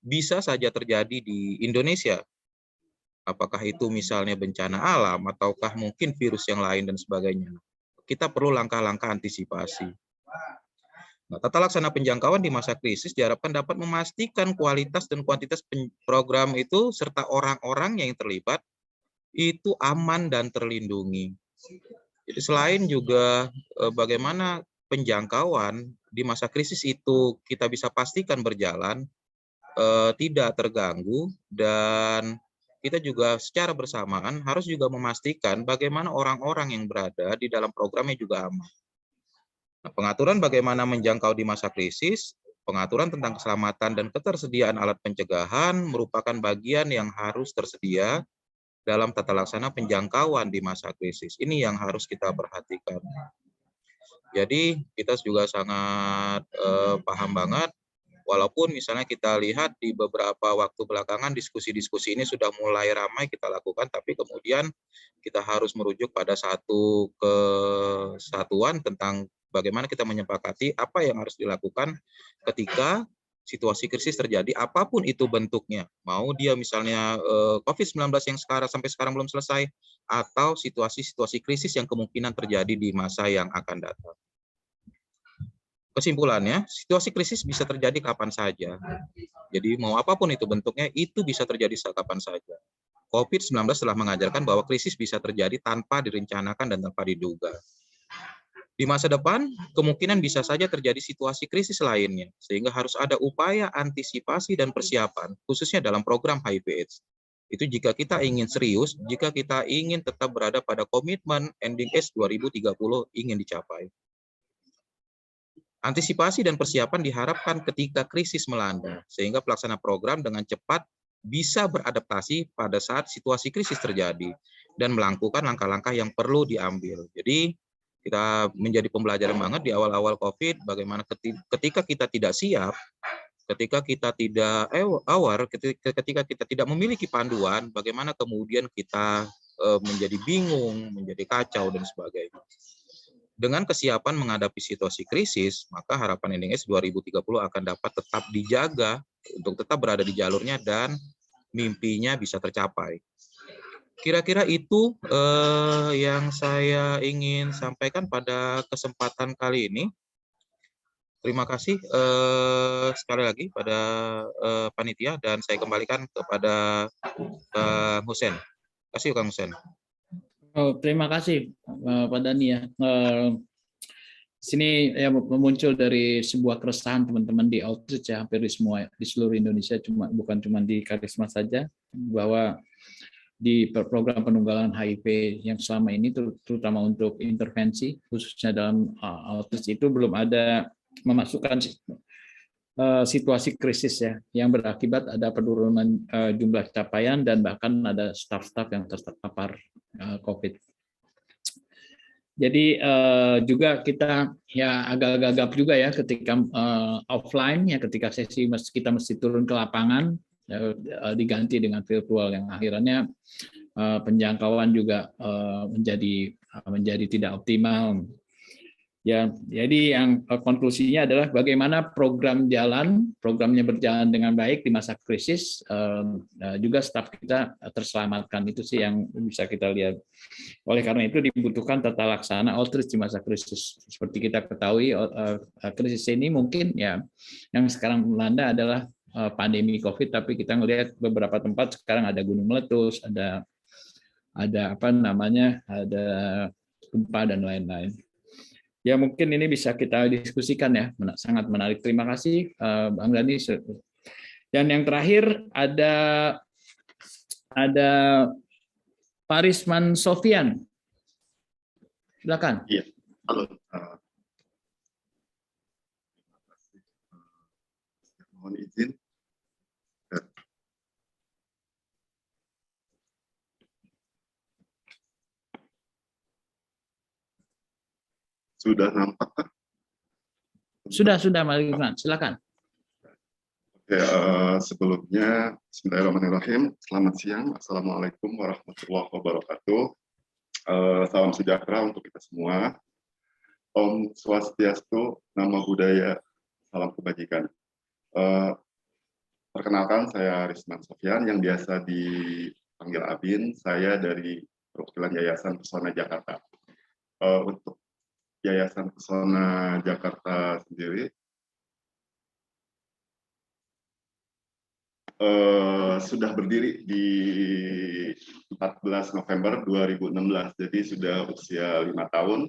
bisa saja terjadi di Indonesia. Apakah itu misalnya bencana alam ataukah mungkin virus yang lain dan sebagainya. Kita perlu langkah-langkah antisipasi. Nah, tata laksana penjangkauan di masa krisis diharapkan dapat memastikan kualitas dan kuantitas program itu serta orang-orang yang terlibat itu aman dan terlindungi. Jadi selain juga bagaimana penjangkauan di masa krisis itu kita bisa pastikan berjalan, tidak terganggu, dan kita juga secara bersamaan harus juga memastikan bagaimana orang-orang yang berada di dalam programnya juga aman. Nah, pengaturan bagaimana menjangkau di masa krisis, pengaturan tentang keselamatan dan ketersediaan alat pencegahan merupakan bagian yang harus tersedia dalam tata laksana penjangkauan di masa krisis. Ini yang harus kita perhatikan. Jadi kita juga sangat paham banget, walaupun misalnya kita lihat di beberapa waktu belakangan diskusi-diskusi ini sudah mulai ramai kita lakukan, tapi kemudian kita harus merujuk pada satu kesatuan tentang bagaimana kita menyepakati apa yang harus dilakukan ketika situasi krisis terjadi, apapun itu bentuknya. Mau dia misalnya COVID-19 yang sampai sekarang belum selesai, atau situasi-situasi krisis yang kemungkinan terjadi di masa yang akan datang. Kesimpulannya, situasi krisis bisa terjadi kapan saja. Jadi mau apapun itu bentuknya, itu bisa terjadi kapan saja. COVID-19 telah mengajarkan bahwa krisis bisa terjadi tanpa direncanakan dan tanpa diduga. Di masa depan, kemungkinan bisa saja terjadi situasi krisis lainnya, sehingga harus ada upaya antisipasi dan persiapan, khususnya dalam program HIV/AIDS. Itu jika kita ingin serius, jika kita ingin tetap berada pada komitmen ending AIDS 2030 ingin dicapai. Antisipasi dan persiapan diharapkan ketika krisis melanda, sehingga pelaksana program dengan cepat bisa beradaptasi pada saat situasi krisis terjadi, dan melakukan langkah-langkah yang perlu diambil. Jadi, kita menjadi pembelajaran banget di awal-awal COVID, bagaimana ketika kita tidak siap, ketika kita tidak ketika kita tidak memiliki panduan, bagaimana kemudian kita menjadi bingung, menjadi kacau, dan sebagainya. Dengan kesiapan menghadapi situasi krisis, maka harapan ending AIDS 2030 akan dapat tetap dijaga untuk tetap berada di jalurnya dan mimpinya bisa tercapai. Kira-kira itu yang saya ingin sampaikan pada kesempatan kali ini. Terima kasih sekali lagi pada panitia, dan saya kembalikan kepada Hussein. Kasih Kang Sen. Oh, terima kasih Pak Dani ya. Sini ya muncul dari sebuah keresahan teman-teman di outreach ya, hampir di seluruh Indonesia, bukan cuma di Karisma saja, bahwa di program penunggalan HIV yang selama ini terutama untuk intervensi khususnya dalam outreach itu belum ada memasukkan situasi krisis ya yang berakibat ada penurunan jumlah capaian dan bahkan ada staf-staf yang terpapar COVID. Jadi juga kita ya agak gagap juga ya ketika offline ya, ketika sesi kita mesti turun ke lapangan diganti dengan virtual yang akhirnya penjangkauan juga menjadi tidak optimal. Ya, jadi yang konklusinya adalah bagaimana programnya berjalan dengan baik di masa krisis, juga staf kita terselamatkan, itu sih yang bisa kita lihat. Oleh karena itu dibutuhkan tata laksana outreach di masa krisis. Seperti kita ketahui, krisis ini mungkin ya yang sekarang melanda adalah pandemi COVID, tapi kita melihat beberapa tempat sekarang ada gunung meletus, ada ada gempa dan lain-lain. Ya mungkin ini bisa kita diskusikan ya, sangat menarik. Terima kasih Bang Dani. Dan yang terakhir ada Pak Risman Sofian. Silakan. Iya, halo. Mohon izin. Sudah nampak, Pak? Sudah, Pak Risman. Silakan. Oke, sebelumnya Bismillahirrahmanirrahim. Selamat siang. Assalamualaikum warahmatullahi wabarakatuh. Salam sejahtera untuk kita semua. Om Swastiastu, Namo Buddhaya, salam kebajikan. Perkenalkan, saya Risman Sofian yang biasa dipanggil Abin. Saya dari perwakilan Yayasan Pesona Jakarta. Untuk Yayasan Pesona Jakarta sendiri sudah berdiri di 14 November 2016, jadi sudah usia 5 tahun.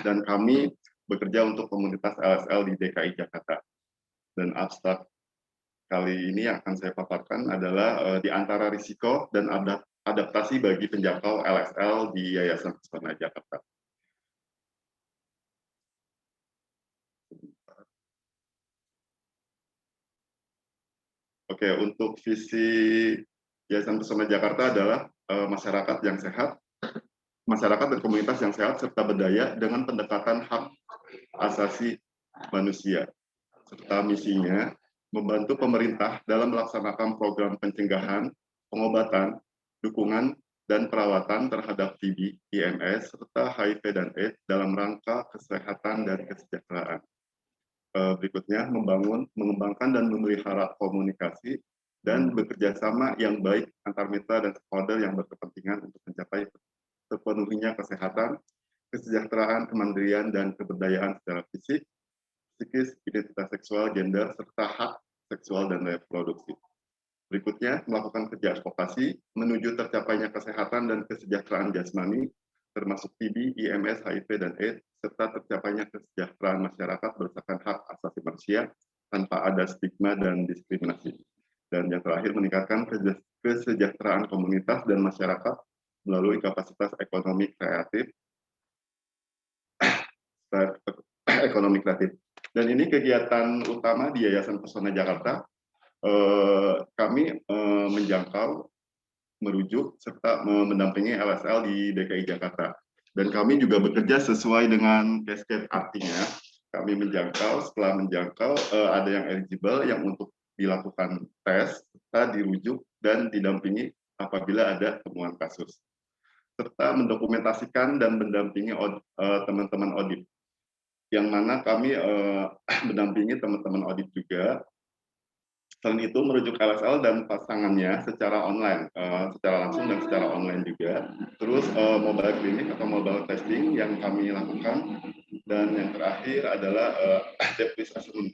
Dan kami bekerja untuk komunitas LSL di DKI Jakarta. Dan abstrak kali ini yang akan saya paparkan adalah di antara risiko dan adaptasi bagi penjangkau LSL di Yayasan Pesona Jakarta. Oke, untuk visi Yayasan Pesona Jakarta adalah masyarakat yang sehat, masyarakat dan komunitas yang sehat serta berdaya dengan pendekatan hak asasi manusia. Serta misinya membantu pemerintah dalam melaksanakan program pencegahan, pengobatan, dukungan, dan perawatan terhadap TB, IMS, serta HIV dan AIDS dalam rangka kesehatan dan kesejahteraan. Berikutnya, mengembangkan dan memelihara komunikasi dan bekerja sama yang baik antar mitra dan stakeholder yang berkepentingan untuk mencapai terpenuhinya kesehatan, kesejahteraan, kemandirian, dan keberdayaan secara fisik, psikis, identitas seksual, gender, serta hak seksual dan reproduksi. Berikutnya, melakukan kerja advokasi menuju tercapainya kesehatan dan kesejahteraan jasmani, termasuk TB, IMS, HIV, dan AIDS, serta tercapainya kesejahteraan masyarakat berdasarkan hak asasi manusia tanpa ada stigma dan diskriminasi. Dan yang terakhir, meningkatkan kesejahteraan komunitas dan masyarakat melalui kapasitas ekonomi kreatif. Dan ini kegiatan utama di Yayasan Pesona Jakarta. Kami menjangkau, merujuk, serta mendampingi LSL di DKI Jakarta. Dan kami juga bekerja sesuai dengan cascade, artinya kami menjangkau, setelah menjangkau ada yang eligible yang untuk dilakukan tes, serta dirujuk dan didampingi apabila ada temuan kasus. Serta mendokumentasikan dan mendampingi teman-teman audit. Yang mana kami mendampingi teman-teman audit juga. Selain itu merujuk LSL dan pasangannya secara online, secara langsung dan secara online juga. Terus mobile clinic atau mobile testing yang kami lakukan. Dan yang terakhir adalah depth assessment.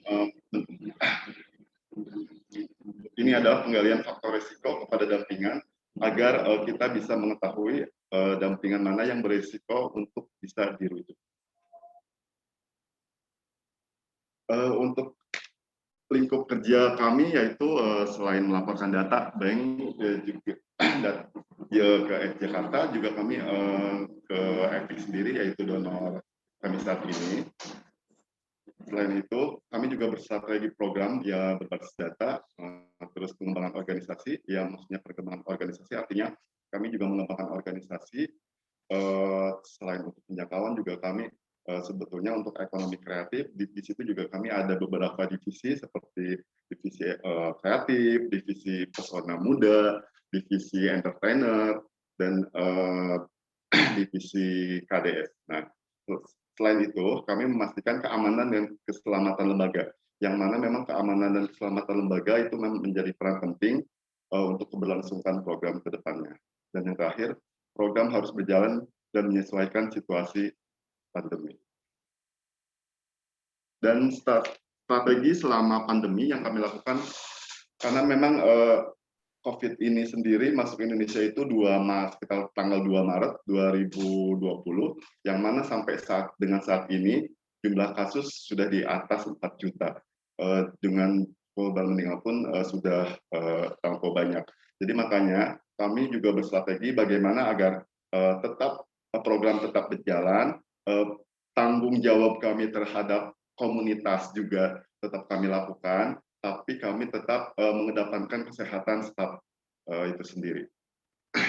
Ini adalah penggalian faktor risiko kepada dampingan agar kita bisa mengetahui dampingan mana yang berisiko untuk bisa dirujuk. Untuk lingkup kerja kami yaitu selain melaporkan data bank juga ke Jakarta, juga kami ke EPIC sendiri yaitu donor kami saat ini. Selain itu, kami juga berstrategi program ya berbasis data, terus pengembangan organisasi, ya maksudnya perkembangan organisasi artinya kami juga mengembangkan organisasi. Selain untuk penjangkauan juga kami sebetulnya untuk ekonomi kreatif di situ juga kami ada beberapa divisi seperti divisi kreatif, divisi pesona muda, divisi entrepreneur, dan divisi KDS. Nah, selain itu kami memastikan keamanan dan keselamatan lembaga, yang mana memang keamanan dan keselamatan lembaga itu menjadi peran penting untuk keberlangsungan program ke depannya. Dan yang terakhir, program harus berjalan dan menyesuaikan situasi pandemi. Dan strategi selama pandemi yang kami lakukan, karena memang COVID ini sendiri masuk Indonesia itu sekitar tanggal 2 Maret 2020, yang mana sampai dengan saat ini jumlah kasus sudah di atas 4 juta. Dengan korban meninggal pun sudah terlampau banyak. Jadi makanya kami juga berstrategi bagaimana agar program tetap berjalan, tanggung jawab kami terhadap komunitas juga tetap kami lakukan, tapi kami tetap mengedepankan kesehatan staf itu sendiri.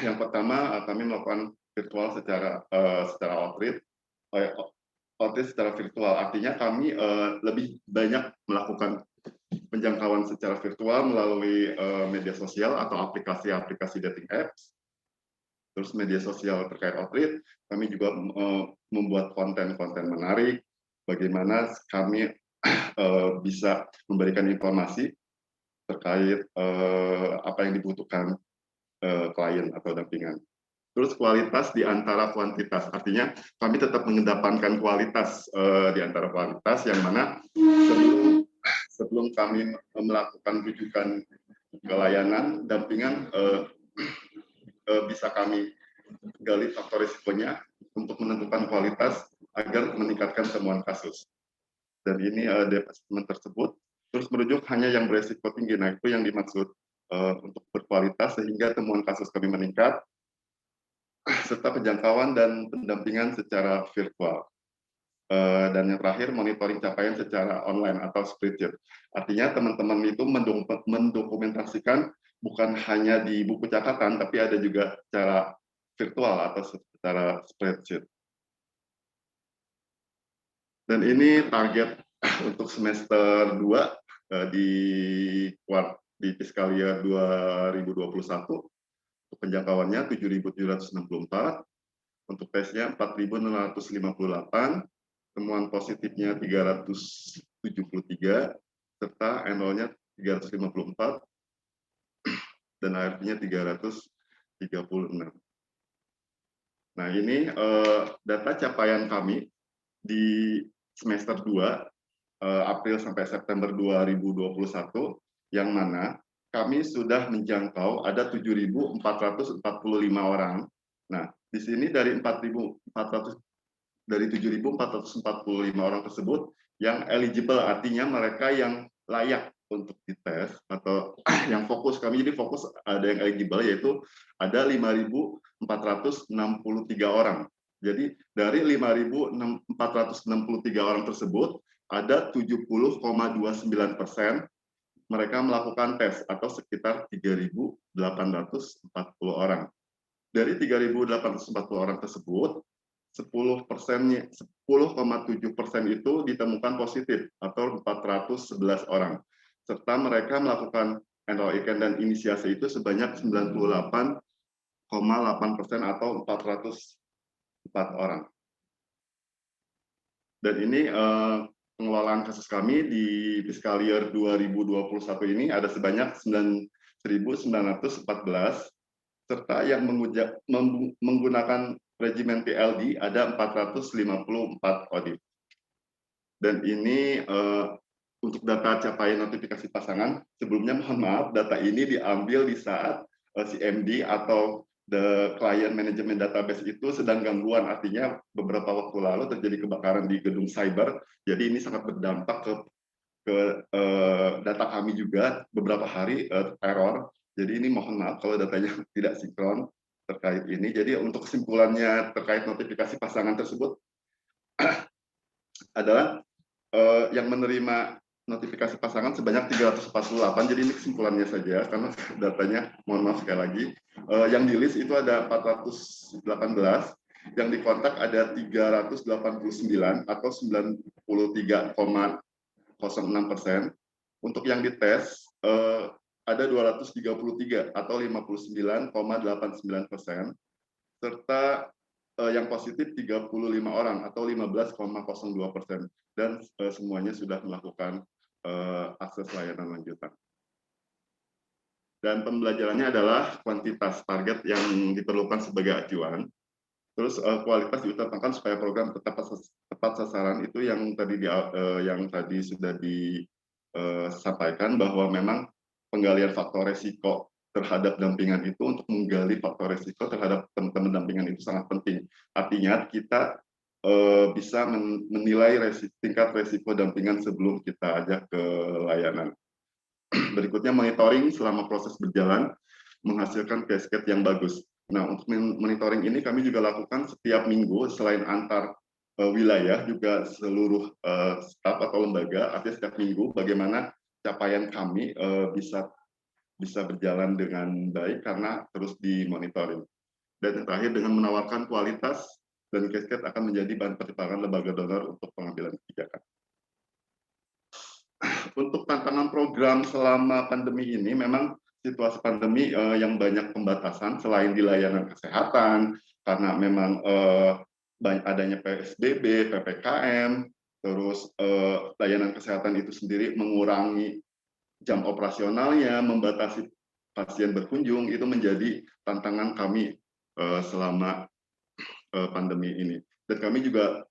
Yang pertama, kami melakukan virtual secara outreach secara virtual, artinya kami lebih banyak melakukan penjangkauan secara virtual melalui media sosial atau aplikasi dating apps. Terus media sosial terkait outreach, kami juga membuat konten-konten menarik, bagaimana kami bisa memberikan informasi terkait apa yang dibutuhkan klien atau dampingan. Terus kualitas di antara kuantitas, artinya kami tetap mengedepankan kualitas di antara kualitas, yang mana sebelum kami melakukan rujukan ke layanan dampingan bisa kami gali faktor risikonya untuk menentukan kualitas agar meningkatkan temuan kasus. Dan ini assessment tersebut terus merujuk hanya yang beresiko tinggi. Nah, itu yang dimaksud untuk berkualitas sehingga temuan kasus kami meningkat, serta penjangkauan dan pendampingan secara virtual. Dan yang terakhir, monitoring capaian secara online atau spreadsheet. Artinya teman-teman itu mendokumentasikan bukan hanya di buku catatan, tapi ada juga secara virtual atau secara spreadsheet. Dan ini target untuk semester 2 di fiskal year 2021. Untuk penjangkauannya 7.764, untuk tesnya 4.658, temuan positifnya 373, serta enrollnya 354, dan ART-nya 336. Nah, ini data capaian kami di semester 2, April sampai September 2021, yang mana kami sudah menjangkau ada 7.445 orang. Nah, di sini dari 7.445 orang tersebut yang eligible, artinya mereka yang layak untuk dites atau yang fokus kami, jadi fokus ada yang eligible, yaitu ada 5.463 orang. Jadi dari 5.463 orang tersebut ada 70,29% mereka melakukan tes atau sekitar 3.840 orang. Dari 3.840 orang tersebut, 10,7% itu ditemukan positif atau 411 orang. Serta mereka melakukan enroll dan inisiasi itu sebanyak 98,8% atau 404 orang. Dan ini pengelolaan kasus kami di fiskal year 2021 ini ada sebanyak 9.914, serta yang menggunakan regimen PLD ada 454 audit. Dan ini untuk data capaian notifikasi pasangan, sebelumnya mohon maaf, data ini diambil di saat CMD atau the Client Management Database itu sedang gangguan, artinya beberapa waktu lalu terjadi kebakaran di gedung cyber, jadi ini sangat berdampak ke data kami juga, beberapa hari error, jadi ini mohon maaf kalau datanya tidak sinkron terkait ini. Jadi untuk kesimpulannya terkait notifikasi pasangan tersebut adalah yang menerima notifikasi pasangan sebanyak 348, jadi ini kesimpulannya saja karena datanya mohon maaf sekali lagi. Yang di list itu ada 418, yang dikontak ada 389 atau 93,06%. Untuk yang dites ada 233 atau 59,89%, serta yang positif 35 orang atau 15,02%, dan semuanya sudah melakukan akses layanan lanjutan. Dan pembelajarannya adalah kuantitas target yang diperlukan sebagai acuan. Terus kualitas diutamakan supaya program tepat sasaran, itu yang tadi sudah disampaikan bahwa memang penggalian faktor resiko terhadap dampingan itu, untuk menggali faktor resiko terhadap teman-teman dampingan itu sangat penting. Artinya kita bisa menilai tingkat resiko dampingan sebelum kita ajak ke layanan. Berikutnya monitoring selama proses berjalan menghasilkan cascade yang bagus. Nah, untuk monitoring ini kami juga lakukan setiap minggu, selain antar wilayah juga seluruh staf atau lembaga, artinya setiap minggu bagaimana capaian kami bisa berjalan dengan baik karena terus dimonitoring. Dan yang terakhir, dengan menawarkan kualitas dan cascade akan menjadi bahan pertimbangan lembaga donor untuk pengambilan kebijakan. Untuk tantangan program selama pandemi ini, memang situasi pandemi yang banyak pembatasan selain di layanan kesehatan, karena memang adanya PSBB, PPKM, terus layanan kesehatan itu sendiri mengurangi jam operasionalnya, membatasi pasien berkunjung, itu menjadi tantangan kami selama pandemi ini. Dan kami juga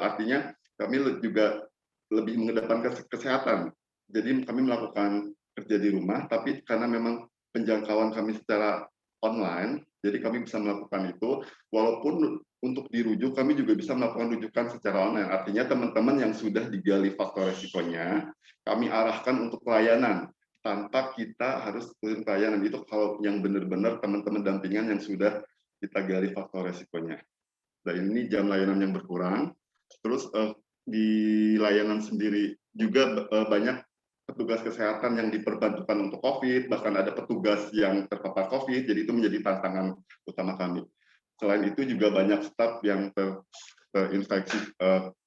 artinya kami juga lebih mengedepankan kesehatan. Jadi kami melakukan kerja di rumah, tapi karena memang penjangkauan kami secara online, jadi kami bisa melakukan itu. Walaupun untuk dirujuk, kami juga bisa melakukan rujukan secara online. Artinya teman-teman yang sudah digali faktor resikonya, kami arahkan untuk pelayanan tanpa kita harus turun pelayanan. Itu kalau yang benar-benar teman-teman dampingan yang sudah kita gali faktor resikonya. Dan ini jam layanan yang berkurang. Terus di layanan sendiri juga banyak petugas kesehatan yang diperbantukan untuk COVID, bahkan ada petugas yang terpapar COVID, jadi itu menjadi tantangan utama kami. Selain itu juga banyak staf yang terinfeksi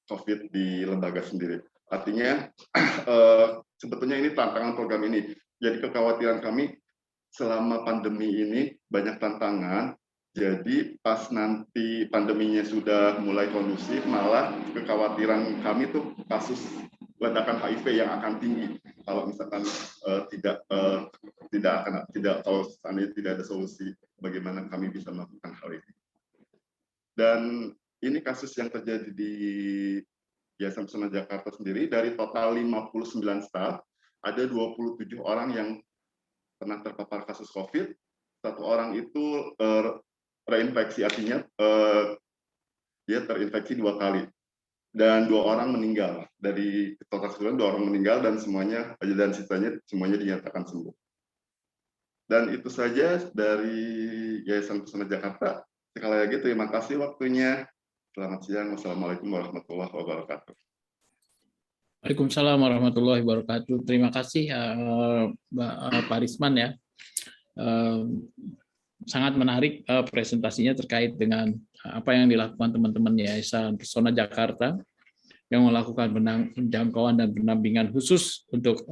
COVID di lembaga sendiri. Artinya sebetulnya ini tantangan program ini. Jadi kekhawatiran kami selama pandemi ini banyak tantangan. Jadi pas nanti pandeminya sudah mulai kondusif, malah kekhawatiran kami tuh kasus ledakan HIV yang akan tinggi kalau misalkan kalau seandainya tidak ada solusi bagaimana kami bisa melakukan hal ini. Dan ini kasus yang terjadi di Yayasan Pesona Jakarta sendiri, dari total 59 staf, ada 27 orang yang pernah terpapar kasus COVID, 1 orang itu reinfeksi, artinya dia terinfeksi 2 kali, dan 2 orang meninggal. Dari total keseluruhan 2 orang meninggal, dan sisanya semuanya dinyatakan sembuh. Dan itu saja dari Yayasan Pesona Jakarta. Sekali lagi terima kasih waktunya. Selamat siang. Wassalamualaikum warahmatullahi wabarakatuh. Waalaikumsalam warahmatullahi wabarakatuh. Terima kasih Pak Risman ya. Sangat menarik presentasinya terkait dengan apa yang dilakukan teman-teman Yayasan Pesona Jakarta yang melakukan penjangkauan dan pendampingan khusus untuk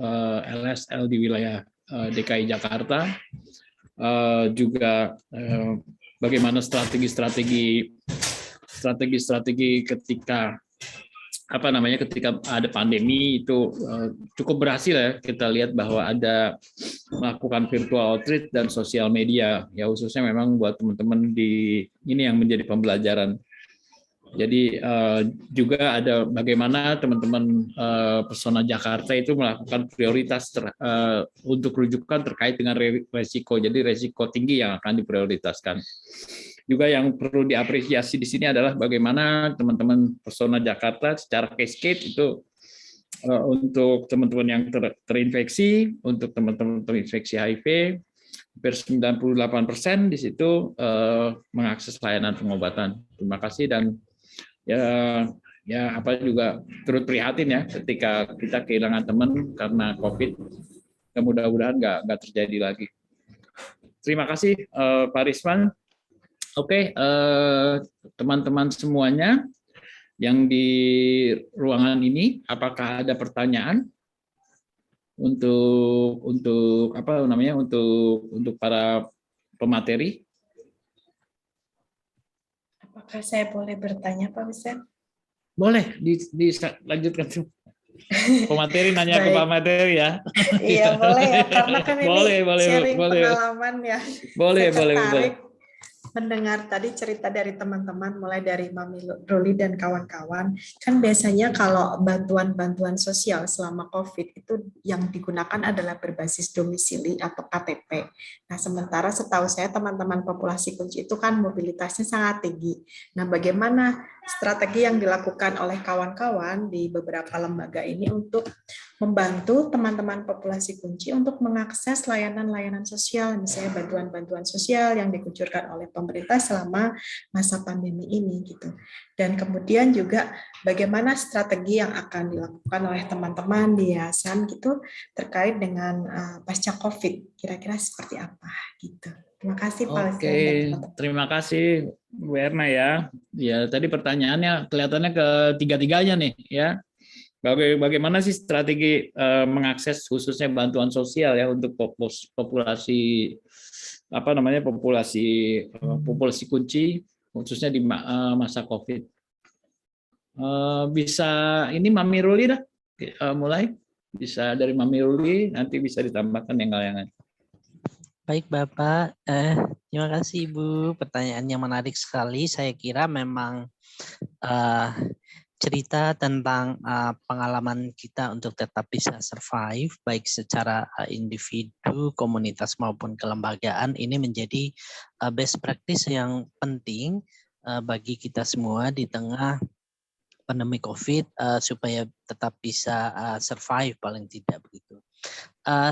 LSL di wilayah DKI Jakarta. Juga bagaimana strategi ketika ketika ada pandemi itu cukup berhasil ya. Kita lihat bahwa ada melakukan virtual outreach dan sosial media ya, khususnya memang buat teman-teman di ini yang menjadi pembelajaran Jadi juga ada bagaimana teman-teman Pesona Jakarta itu melakukan prioritas untuk rujukan terkait dengan resiko. Jadi resiko tinggi yang akan diprioritaskan. Juga yang perlu diapresiasi di sini adalah bagaimana teman-teman Pesona Jakarta secara cascade itu untuk teman-teman yang terinfeksi, untuk teman-teman terinfeksi HIV, hampir 98% di situ mengakses layanan pengobatan. Terima kasih dan ya apa juga turut prihatin ya ketika kita kehilangan teman karena COVID. Mudah-mudahan nggak terjadi lagi. Terima kasih Pak Risman. Oke, teman-teman semuanya yang di ruangan ini, apakah ada pertanyaan untuk apa namanya untuk para pemateri? Apakah saya boleh bertanya, Pak Hussein? Boleh dilanjutkan. Pemateri nanya ke Baik. Pak Materi ya. Iya boleh ya, karena kan ini sharing boleh. pengalaman ya. Boleh. Saya tertarik mendengar tadi cerita dari teman-teman, mulai dari Mami Ruli dan kawan-kawan. Kan biasanya kalau bantuan-bantuan sosial selama COVID itu yang digunakan adalah berbasis domisili atau KTP. Nah, sementara setahu saya teman-teman populasi kunci itu kan mobilitasnya sangat tinggi. Nah, bagaimana strategi yang dilakukan oleh kawan-kawan di beberapa lembaga ini untuk membantu teman-teman populasi kunci untuk mengakses layanan-layanan sosial, misalnya bantuan-bantuan sosial yang dikucurkan oleh pemerintah selama masa pandemi ini gitu. Dan kemudian juga bagaimana strategi yang akan dilakukan oleh teman-teman di yayasan gitu terkait dengan pasca COVID, kira-kira seperti apa gitu. Terima kasih Pak Hussein dan teman-teman. Terima kasih Bu Erna ya. Ya tadi pertanyaannya kelihatannya ketiga-tiganya nih ya. Bagaimana sih strategi mengakses khususnya bantuan sosial ya untuk populasi apa namanya populasi kunci khususnya di masa COVID. Bisa ini Mami Ruli dah mulai bisa dari Mami Ruli nanti bisa ditambahkan yang lain. Baik Bapak, terima kasih Ibu. Pertanyaan yang menarik sekali. Saya kira memang cerita tentang pengalaman kita untuk tetap bisa survive, baik secara individu, komunitas maupun kelembagaan, ini menjadi best practice yang penting bagi kita semua di tengah pandemi COVID supaya tetap bisa survive paling tidak begitu.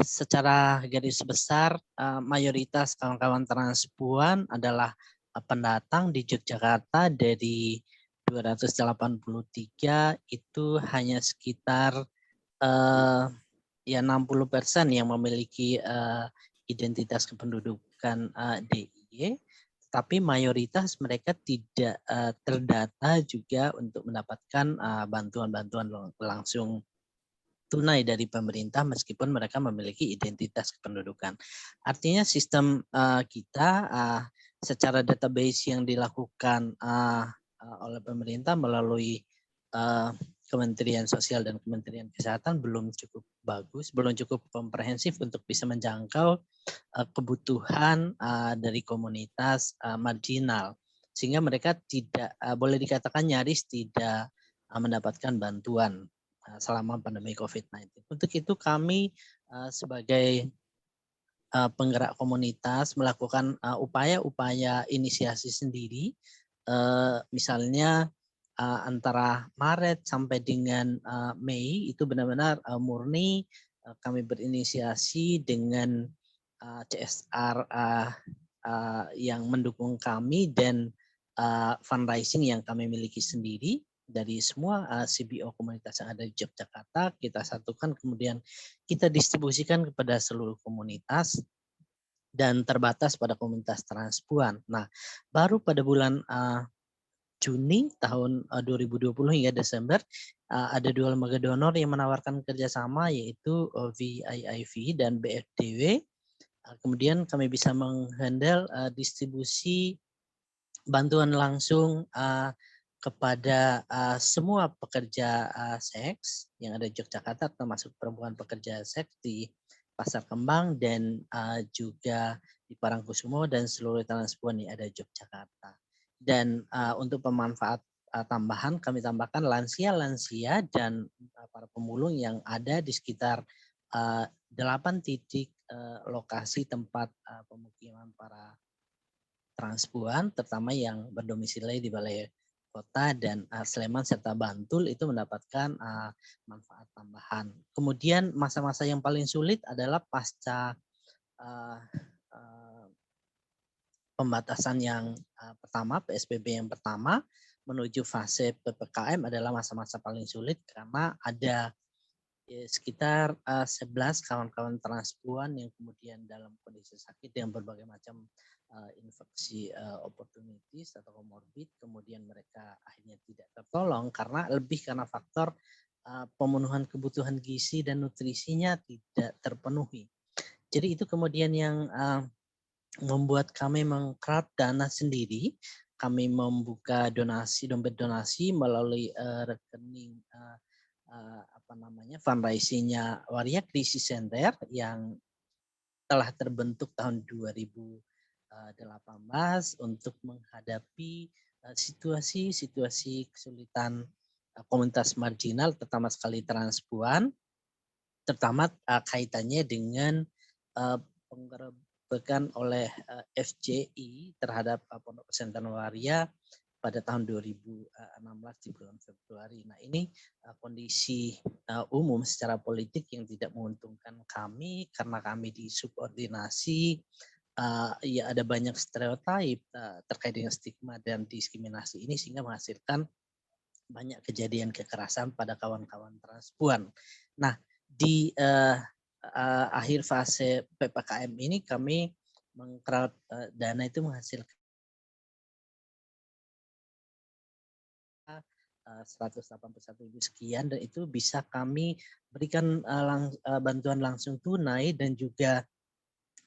Secara garis besar, mayoritas kawan-kawan transpuan adalah pendatang di Yogyakarta. Dari 283 itu hanya sekitar ya 60% yang memiliki identitas kependudukan DIY, tapi mayoritas mereka tidak terdata juga untuk mendapatkan bantuan-bantuan langsung tunai dari pemerintah meskipun mereka memiliki identitas kependudukan. Artinya sistem kita secara database yang dilakukan oleh pemerintah melalui Kementerian Sosial dan Kementerian Kesehatan belum cukup bagus, belum cukup komprehensif untuk bisa menjangkau kebutuhan dari komunitas marginal, sehingga mereka tidak boleh dikatakan nyaris tidak mendapatkan bantuan selama pandemi COVID-19. Untuk itu kami sebagai penggerak komunitas melakukan upaya-upaya inisiasi sendiri, misalnya antara Maret sampai dengan Mei itu benar-benar murni kami berinisiasi dengan CSR yang mendukung kami dan fundraising yang kami miliki sendiri dari semua CBO komunitas yang ada di Yogyakarta. Kita satukan kemudian kita distribusikan kepada seluruh komunitas dan terbatas pada komunitas transpuan. Nah, baru pada bulan Juni tahun 2020 hingga Desember ada dua lembaga donor yang menawarkan kerjasama, yaitu VIIV dan BFDW. Kemudian kami bisa menghandle distribusi bantuan langsung kepada semua pekerja seks yang ada di Yogyakarta, termasuk perempuan pekerja seks di Pasar Kembang dan juga di Parangkusumo dan seluruh transpuan yang ada di Yogyakarta. Dan untuk pemanfaat tambahan, kami tambahkan lansia-lansia dan para pemulung yang ada di sekitar 8 titik lokasi tempat pemukiman para transpuan, terutama yang berdomisili di Balai Kota dan Sleman serta Bantul itu mendapatkan manfaat tambahan. Kemudian masa-masa yang paling sulit adalah pasca pembatasan yang pertama, PSBB yang pertama, menuju fase PPKM adalah masa-masa paling sulit karena ada sekitar 11 kawan-kawan transpuan yang kemudian dalam kondisi sakit dengan berbagai macam infeksi opportunities atau comorbid, kemudian mereka akhirnya tidak tertolong karena faktor pemenuhan kebutuhan gizi dan nutrisinya tidak terpenuhi. Jadi itu kemudian yang membuat kami mengcrowd dana sendiri. Kami membuka dompet donasi melalui rekening fundraising-nya Waria Crisis Center yang telah terbentuk tahun 2018 untuk menghadapi situasi kesulitan komunitas marginal, terutama sekali transpuan, terutama kaitannya dengan penggerebekan oleh FJI terhadap Pondok Pesantren Waria pada tahun 2016 di bulan Februari. Nah, ini kondisi umum secara politik yang tidak menguntungkan kami karena kami disubordinasi. Ya ada banyak stereotip terkait dengan stigma dan diskriminasi ini sehingga menghasilkan banyak kejadian kekerasan pada kawan-kawan transpuan. Nah, di akhir fase PPKM ini kami mengcrowd dana itu menghasilkan 181.000 sekian, dan itu bisa kami berikan bantuan langsung tunai dan juga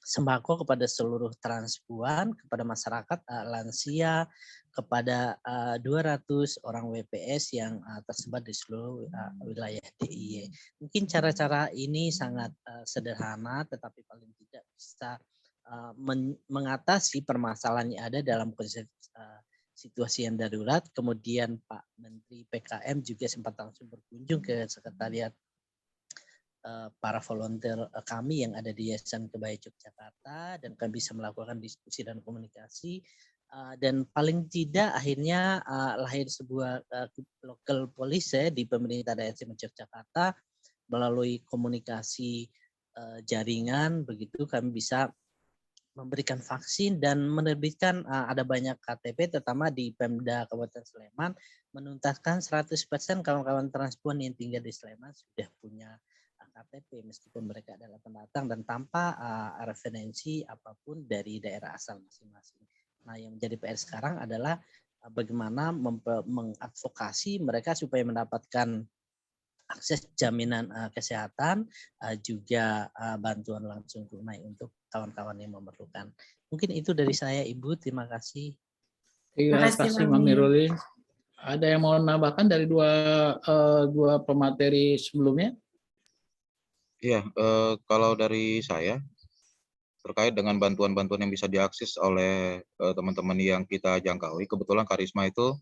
sembako kepada seluruh transpuan, kepada masyarakat lansia, kepada 200 orang WPS yang tersebar di seluruh wilayah DIY. Mungkin cara-cara ini sangat sederhana, tetapi paling tidak bisa mengatasi permasalahan yang ada dalam kondisi situasi yang darurat. Kemudian Pak Menteri PKM juga sempat langsung berkunjung ke sekretariat para volunteer kami yang ada di Yayasan Kebaya Yogyakarta, dan kami bisa melakukan diskusi dan komunikasi, dan paling tidak akhirnya lahir sebuah local police di pemerintah daerah Yogyakarta melalui komunikasi jaringan. Begitu kami bisa memberikan vaksin dan menerbitkan ada banyak KTP, terutama di Pemda Kabupaten Sleman, menuntaskan 100% kawan-kawan transpuan yang tinggal di Sleman sudah punya KTP meskipun mereka adalah pendatang dan tanpa referensi apapun dari daerah asal masing-masing. Nah, yang menjadi PR sekarang adalah bagaimana mengadvokasi mereka supaya mendapatkan akses jaminan kesehatan, juga bantuan langsung tunai untuk kawan-kawan yang memerlukan. Mungkin itu dari saya, Ibu. Terima kasih. Terima kasih, Mami Ruli. Ada yang mau menambahkan dari dua pemateri sebelumnya? Iya, kalau dari saya terkait dengan bantuan-bantuan yang bisa diakses oleh teman-teman yang kita jangkaui, kebetulan Karisma itu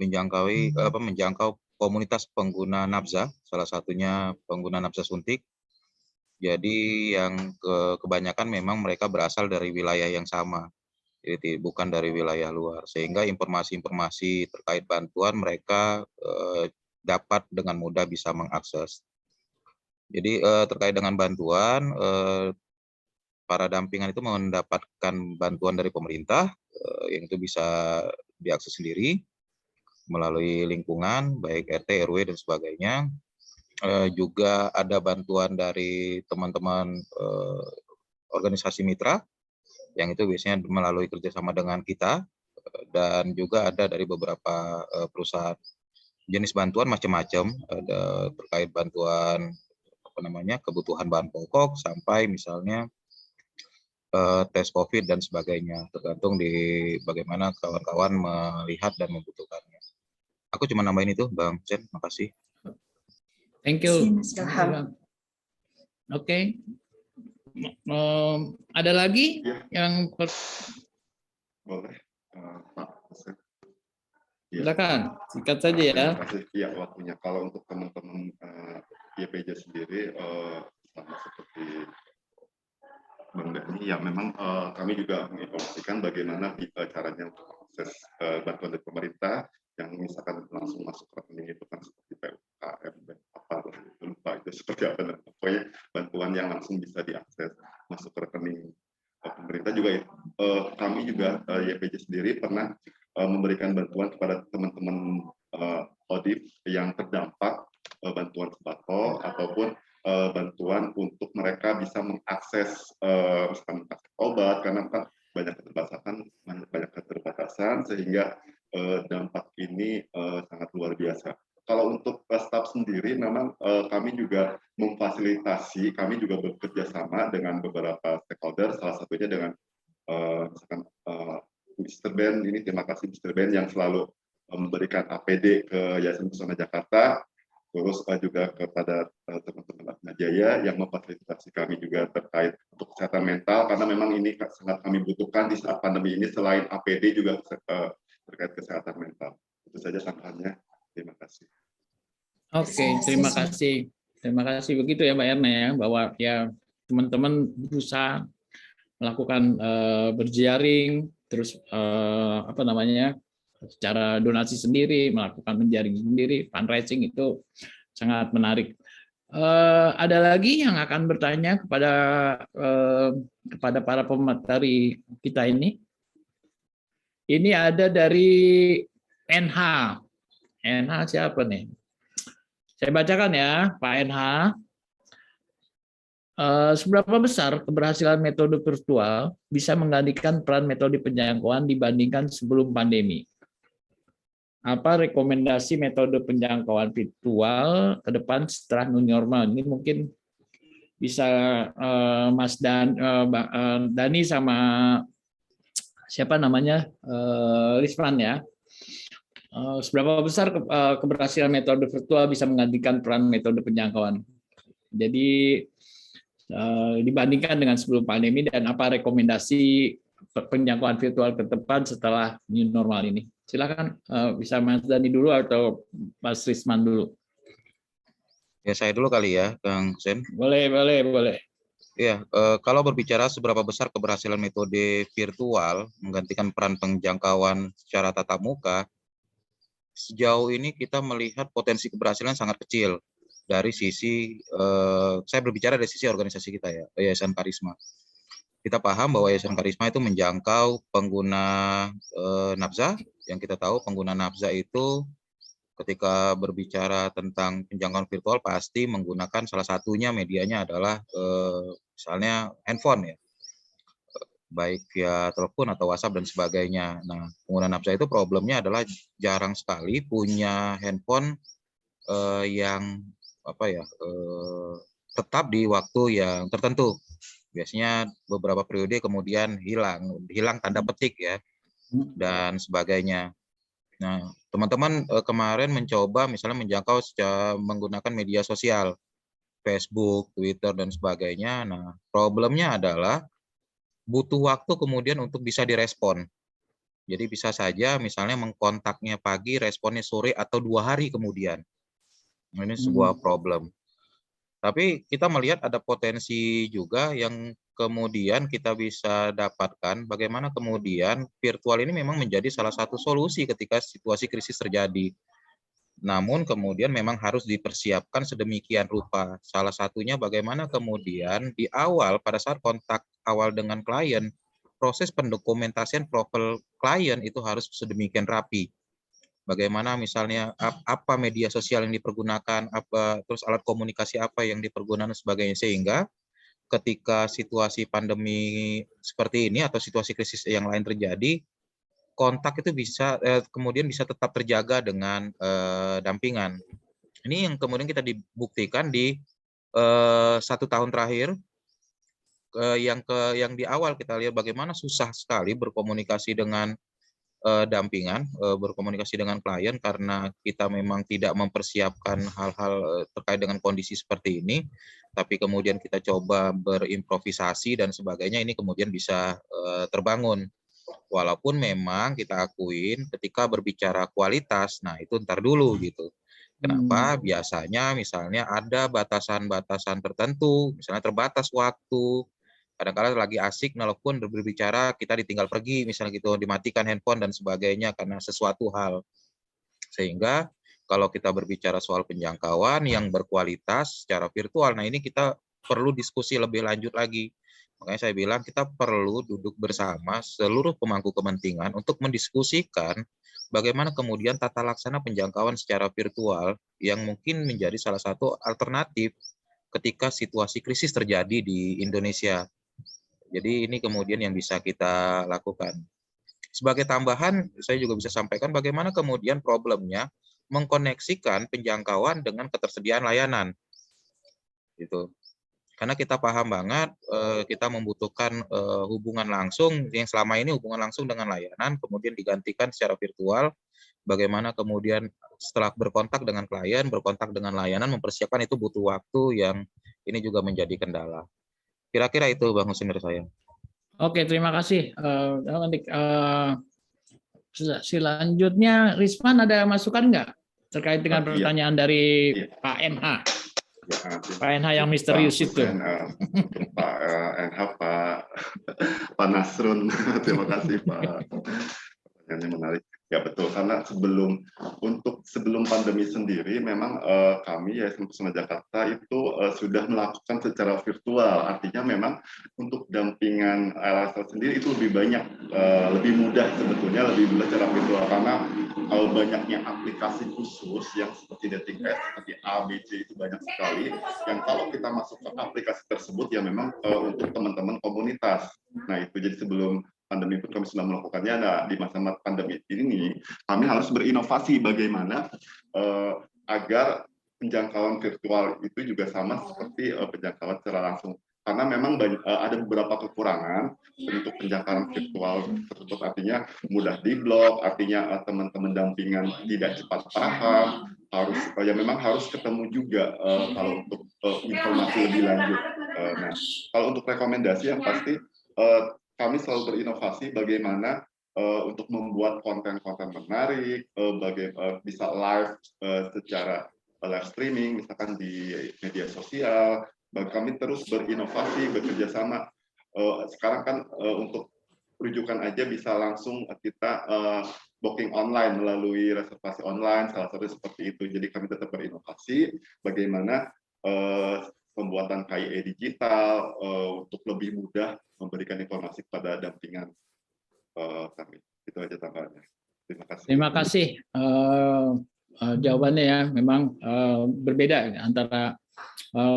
menjangkau komunitas pengguna nafza, salah satunya pengguna nafza suntik. Jadi yang kebanyakan memang mereka berasal dari wilayah yang sama, jadi bukan dari wilayah luar, sehingga informasi-informasi terkait bantuan mereka dapat dengan mudah bisa mengakses. Jadi terkait dengan bantuan, para dampingan itu mendapatkan bantuan dari pemerintah yang itu bisa diakses sendiri melalui lingkungan, baik RT, RW, dan sebagainya. Juga ada bantuan dari teman-teman organisasi mitra, yang itu biasanya melalui kerjasama dengan kita, dan juga ada dari beberapa perusahaan. Jenis bantuan macam-macam, ada terkait bantuan kebutuhan bahan pokok sampai misalnya tes COVID dan sebagainya, tergantung di bagaimana kawan-kawan melihat dan membutuhkannya. Aku cuma nambahin itu, Bang Chen. Makasih. Thank you. Oke. Ada lagi yang boleh, Pak. Iya. Silakan, singkat saja ya. Terima kasih ya waktunya. Kalau untuk teman-teman YPJ sendiri sama seperti Bang Dhani, ya memang kami juga menginformasikan bagaimana caranya untuk akses bantuan dari pemerintah yang misalkan langsung masuk ke rekening itu kan seperti PUKM dan apa lupa itu seperti apa, dan pokoknya bantuan yang langsung bisa diakses masuk ke rekening pemerintah juga ya. Kami juga YPJ sendiri pernah memberikan bantuan kepada teman-teman ODIP yang terdampak bantuan sembako ataupun bantuan untuk mereka bisa mengakses misalkan obat, karena kan banyak keterbatasan sehingga dampak ini sangat luar biasa. Kalau untuk staf sendiri, memang kami juga memfasilitasi, kami juga bekerja sama dengan beberapa stakeholder, salah satunya dengan misalkan Mr. Ben, ini terima kasih Mr. Ben yang selalu memberikan APD ke Yayasan Pesona Jakarta, terus juga kepada teman-teman Atma Jaya yang memfasilitasi kami juga terkait untuk kesehatan mental, karena memang ini sangat kami butuhkan di saat pandemi ini, selain APD juga terkait kesehatan mental. Itu saja tambahannya. Terima kasih. Oke, terima kasih. Terima kasih. Begitu ya Mbak Erna ya, bahwa ya teman-teman berusaha melakukan berjaring, terus apa namanya, secara donasi sendiri, melakukan menjaring sendiri, fundraising itu sangat menarik. Ada lagi yang akan bertanya kepada para pemateri kita ini? Ini ada dari NH. NH siapa nih? Saya bacakan ya, Pak NH. Seberapa besar keberhasilan metode virtual bisa menggantikan peran metode penjangkauan dibandingkan sebelum pandemi? Apa rekomendasi metode penjangkauan virtual ke depan setelah new normal? Ini mungkin bisa Mas Dani sama siapa namanya, Risman ya. Seberapa besar keberhasilan metode virtual bisa menggantikan peran metode penjangkauan? Jadi dibandingkan dengan sebelum pandemi, dan apa rekomendasi penjangkauan virtual ke depan setelah new normal ini? Silakan, bisa Mas Dani dulu atau Mas Risman dulu. Ya, saya dulu kali ya, Kang Sen. Boleh. Ya, kalau berbicara seberapa besar keberhasilan metode virtual menggantikan peran penjangkauan secara tatap muka, sejauh ini kita melihat potensi keberhasilan sangat kecil. Dari sisi, saya berbicara dari sisi organisasi kita ya, Yayasan Karisma. Kita paham bahwa Yayasan Karisma itu menjangkau pengguna nafza. Yang kita tahu pengguna nafza itu ketika berbicara tentang penjangkauan virtual pasti menggunakan salah satunya medianya adalah misalnya handphone ya, baik via telepon atau WhatsApp dan sebagainya. Nah, pengguna nafza itu problemnya adalah jarang sekali punya handphone yang tetap di waktu yang tertentu. Biasanya beberapa periode kemudian hilang tanda petik ya, dan sebagainya. Nah, teman-teman kemarin mencoba misalnya menjangkau secara menggunakan media sosial, Facebook, Twitter, dan sebagainya. Nah, problemnya adalah butuh waktu kemudian untuk bisa direspon. Jadi bisa saja misalnya mengkontaknya pagi, responnya sore atau 2 hari kemudian. Nah, ini sebuah problem. Tapi kita melihat ada potensi juga yang kemudian kita bisa dapatkan, bagaimana kemudian virtual ini memang menjadi salah satu solusi ketika situasi krisis terjadi. Namun kemudian memang harus dipersiapkan sedemikian rupa. Salah satunya bagaimana kemudian di awal pada saat kontak awal dengan klien, proses pendokumentasian profil klien itu harus sedemikian rapi. Bagaimana misalnya apa media sosial yang dipergunakan, terus alat komunikasi apa yang dipergunakan dan sebagainya, sehingga ketika situasi pandemi seperti ini atau situasi krisis yang lain terjadi, kontak itu bisa kemudian bisa tetap terjaga dengan dampingan. Ini yang kemudian kita dibuktikan di 1 tahun terakhir, yang di awal kita lihat bagaimana susah sekali berkomunikasi dengan dampingan, berkomunikasi dengan klien karena kita memang tidak mempersiapkan hal-hal terkait dengan kondisi seperti ini, tapi kemudian kita coba berimprovisasi dan sebagainya, ini kemudian bisa terbangun. Walaupun memang kita akuin ketika berbicara kualitas, nah itu ntar dulu gitu. Kenapa? Biasanya misalnya ada batasan-batasan tertentu, misalnya terbatas waktu, kadang-kadang lagi asik nelpon berbicara, kita ditinggal pergi, misalnya gitu, dimatikan handphone dan sebagainya karena sesuatu hal. Sehingga kalau kita berbicara soal penjangkauan yang berkualitas secara virtual, nah ini kita perlu diskusi lebih lanjut lagi. Makanya saya bilang kita perlu duduk bersama seluruh pemangku kepentingan untuk mendiskusikan bagaimana kemudian tata laksana penjangkauan secara virtual yang mungkin menjadi salah satu alternatif ketika situasi krisis terjadi di Indonesia. Jadi ini kemudian yang bisa kita lakukan. Sebagai tambahan, saya juga bisa sampaikan bagaimana kemudian problemnya mengkoneksikan penjangkauan dengan ketersediaan layanan. Gitu. Karena kita paham banget kita membutuhkan hubungan langsung yang selama ini hubungan langsung dengan layanan kemudian digantikan secara virtual. Bagaimana kemudian setelah berkontak dengan klien, berkontak dengan layanan, mempersiapkan itu butuh waktu yang ini juga menjadi kendala. Kira-kira itu Bang Husin dari saya. Oke, terima kasih. Selanjutnya, Risman ada masukan nggak terkait dengan pertanyaan dari Pak NH? Ya, Pak NH yang misterius itu. Pak NH, Pak Nasrun, terima kasih Pak. Pertanyaannya menarik. Ya betul, karena sebelum pandemi sendiri memang kami Yayasan Pesona Jakarta itu sudah melakukan secara virtual. Artinya memang untuk dampingan LSL sendiri itu lebih banyak, lebih mudah sebetulnya, lebih mudah secara virtual karena banyaknya aplikasi khusus yang seperti dating app, seperti A, B, C itu banyak sekali. Yang kalau kita masuk ke aplikasi tersebut ya memang untuk teman-teman komunitas. Nah itu jadi sebelum pandemi pun kami sudah melakukannya. Nah, di masa pandemi ini kami harus berinovasi bagaimana agar penjangkauan virtual itu juga sama seperti penjangkauan secara langsung. Karena memang ada beberapa kekurangan untuk penjangkauan virtual tersebut, artinya mudah diblok, artinya teman-teman dampingan tidak cepat paham, memang harus ketemu juga kalau untuk informasi lebih lanjut. Nah, kalau untuk rekomendasi yang pasti kami selalu berinovasi bagaimana untuk membuat konten-konten menarik, bisa live secara live streaming, misalkan di media sosial. Kami terus berinovasi, bekerja sama. Sekarang kan untuk rujukan aja bisa langsung kita booking online melalui reservasi online, salah satu seperti itu. Jadi kami tetap berinovasi bagaimana pembuatan KIE digital untuk lebih mudah memberikan informasi kepada dampingan kami. Itu aja tambahannya. Terima kasih. Terima kasih. Jawabannya ya memang berbeda antara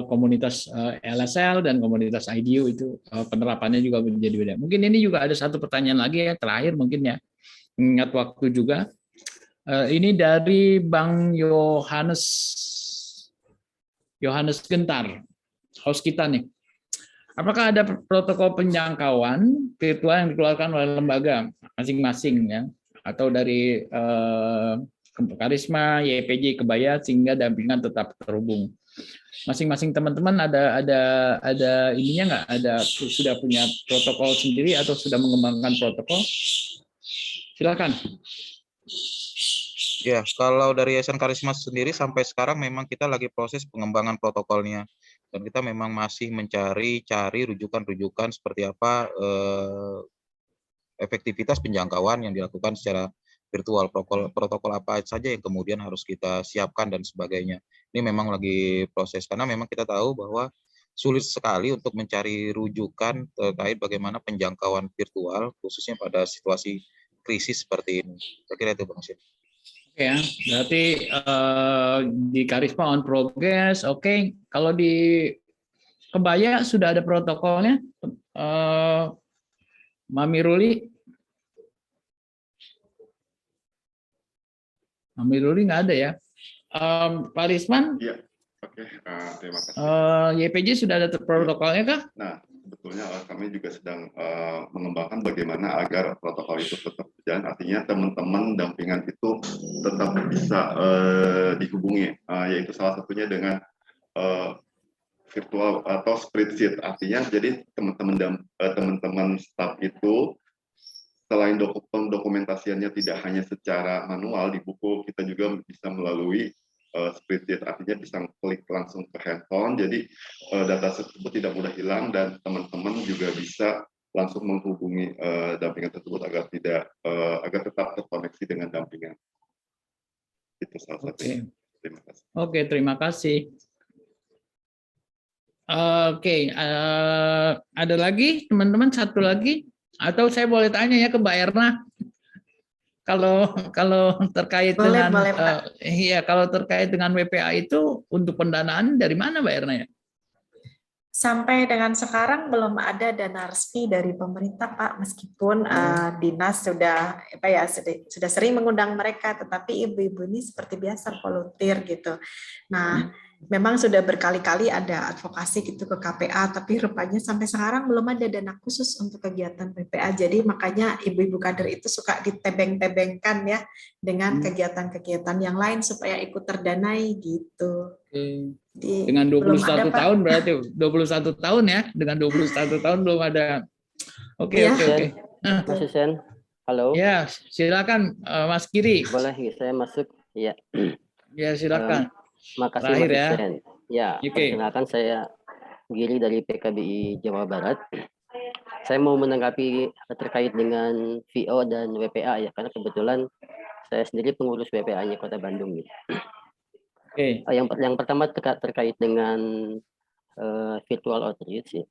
komunitas LSL dan komunitas IDU itu penerapannya juga menjadi beda. Mungkin ini juga ada satu pertanyaan lagi ya terakhir mungkin ya, mengingat waktu juga. Ini dari Bang Yohanes Gentar, host kita nih. Apakah ada protokol penjangkauan virtual yang dikeluarkan oleh lembaga masing-masing ya, atau dari Karisma, YPJ, Kebaya sehingga dampingan tetap terhubung? Masing-masing teman-teman ada ininya nggak? Sudah punya protokol sendiri atau sudah mengembangkan protokol? Silakan. Ya, kalau dari Yayasan Karisma sendiri sampai sekarang memang kita lagi proses pengembangan protokolnya dan kita memang masih mencari rujukan-rujukan seperti apa efektivitas penjangkauan yang dilakukan secara virtual, protokol apa saja yang kemudian harus kita siapkan dan sebagainya. Ini memang lagi proses karena memang kita tahu bahwa sulit sekali untuk mencari rujukan terkait bagaimana penjangkauan virtual khususnya pada situasi krisis seperti ini. Saya kira itu Bang Syed. Oke ya, berarti di Karisma on progress. Oke. Kalau di Kebaya sudah ada protokolnya, Mami Ruli nggak ada ya. Pak Risman? Iya, oke. Terima kasih. YPJ sudah ada protokolnya kah? Nah, sebetulnya kami juga sedang mengembangkan bagaimana agar protokol itu tetap berjalan. Artinya teman-teman dampingan itu tetap bisa dihubungi, yaitu salah satunya dengan virtual atau spreadsheet. Artinya jadi teman-teman staff itu selain dokumentasiannya tidak hanya secara manual di buku, kita juga bisa melalui spreadsheet, artinya bisa klik langsung ke handphone, jadi data tersebut tidak mudah hilang dan teman-teman juga bisa langsung menghubungi dampingan tersebut agar tetap terkoneksi dengan dampingan. Itu salah satunya. Terima kasih. Oke, terima kasih. Oke, ada lagi teman-teman, satu lagi, atau saya boleh tanya ya ke Mbak Erna, kalau terkait Boleh, dengan Pak. iya, kalau terkait dengan WPA itu untuk pendanaan dari mana Mbak Erna ya? Sampai dengan sekarang belum ada dana resmi dari pemerintah, Pak. Meskipun dinas sudah sudah sering mengundang mereka, tetapi ibu-ibu ini seperti biasa volunteer gitu. Nah, memang sudah berkali-kali ada advokasi gitu ke KPA, tapi rupanya sampai sekarang belum ada dana khusus untuk kegiatan PPA. Jadi makanya ibu-ibu kader itu suka ditebeng-tebengkan ya dengan kegiatan-kegiatan yang lain supaya ikut terdanai gitu. Dengan 21 tahun berarti 21 tahun ya, dengan 21 tahun belum ada. Oke. Mas Husen, halo. Ya, silakan Mas Giri. Boleh saya masuk? Ya. Ya, silakan. Makasih Terakhir Mas ya. Husen. Ya, perkenalkan saya Giri dari PKBI Jawa Barat. Saya mau menanggapi terkait dengan VO dan WPA ya, karena kebetulan saya sendiri pengurus WPA-nya Kota Bandung. Gitu. Yang pertama terkait dengan virtual outreach ya.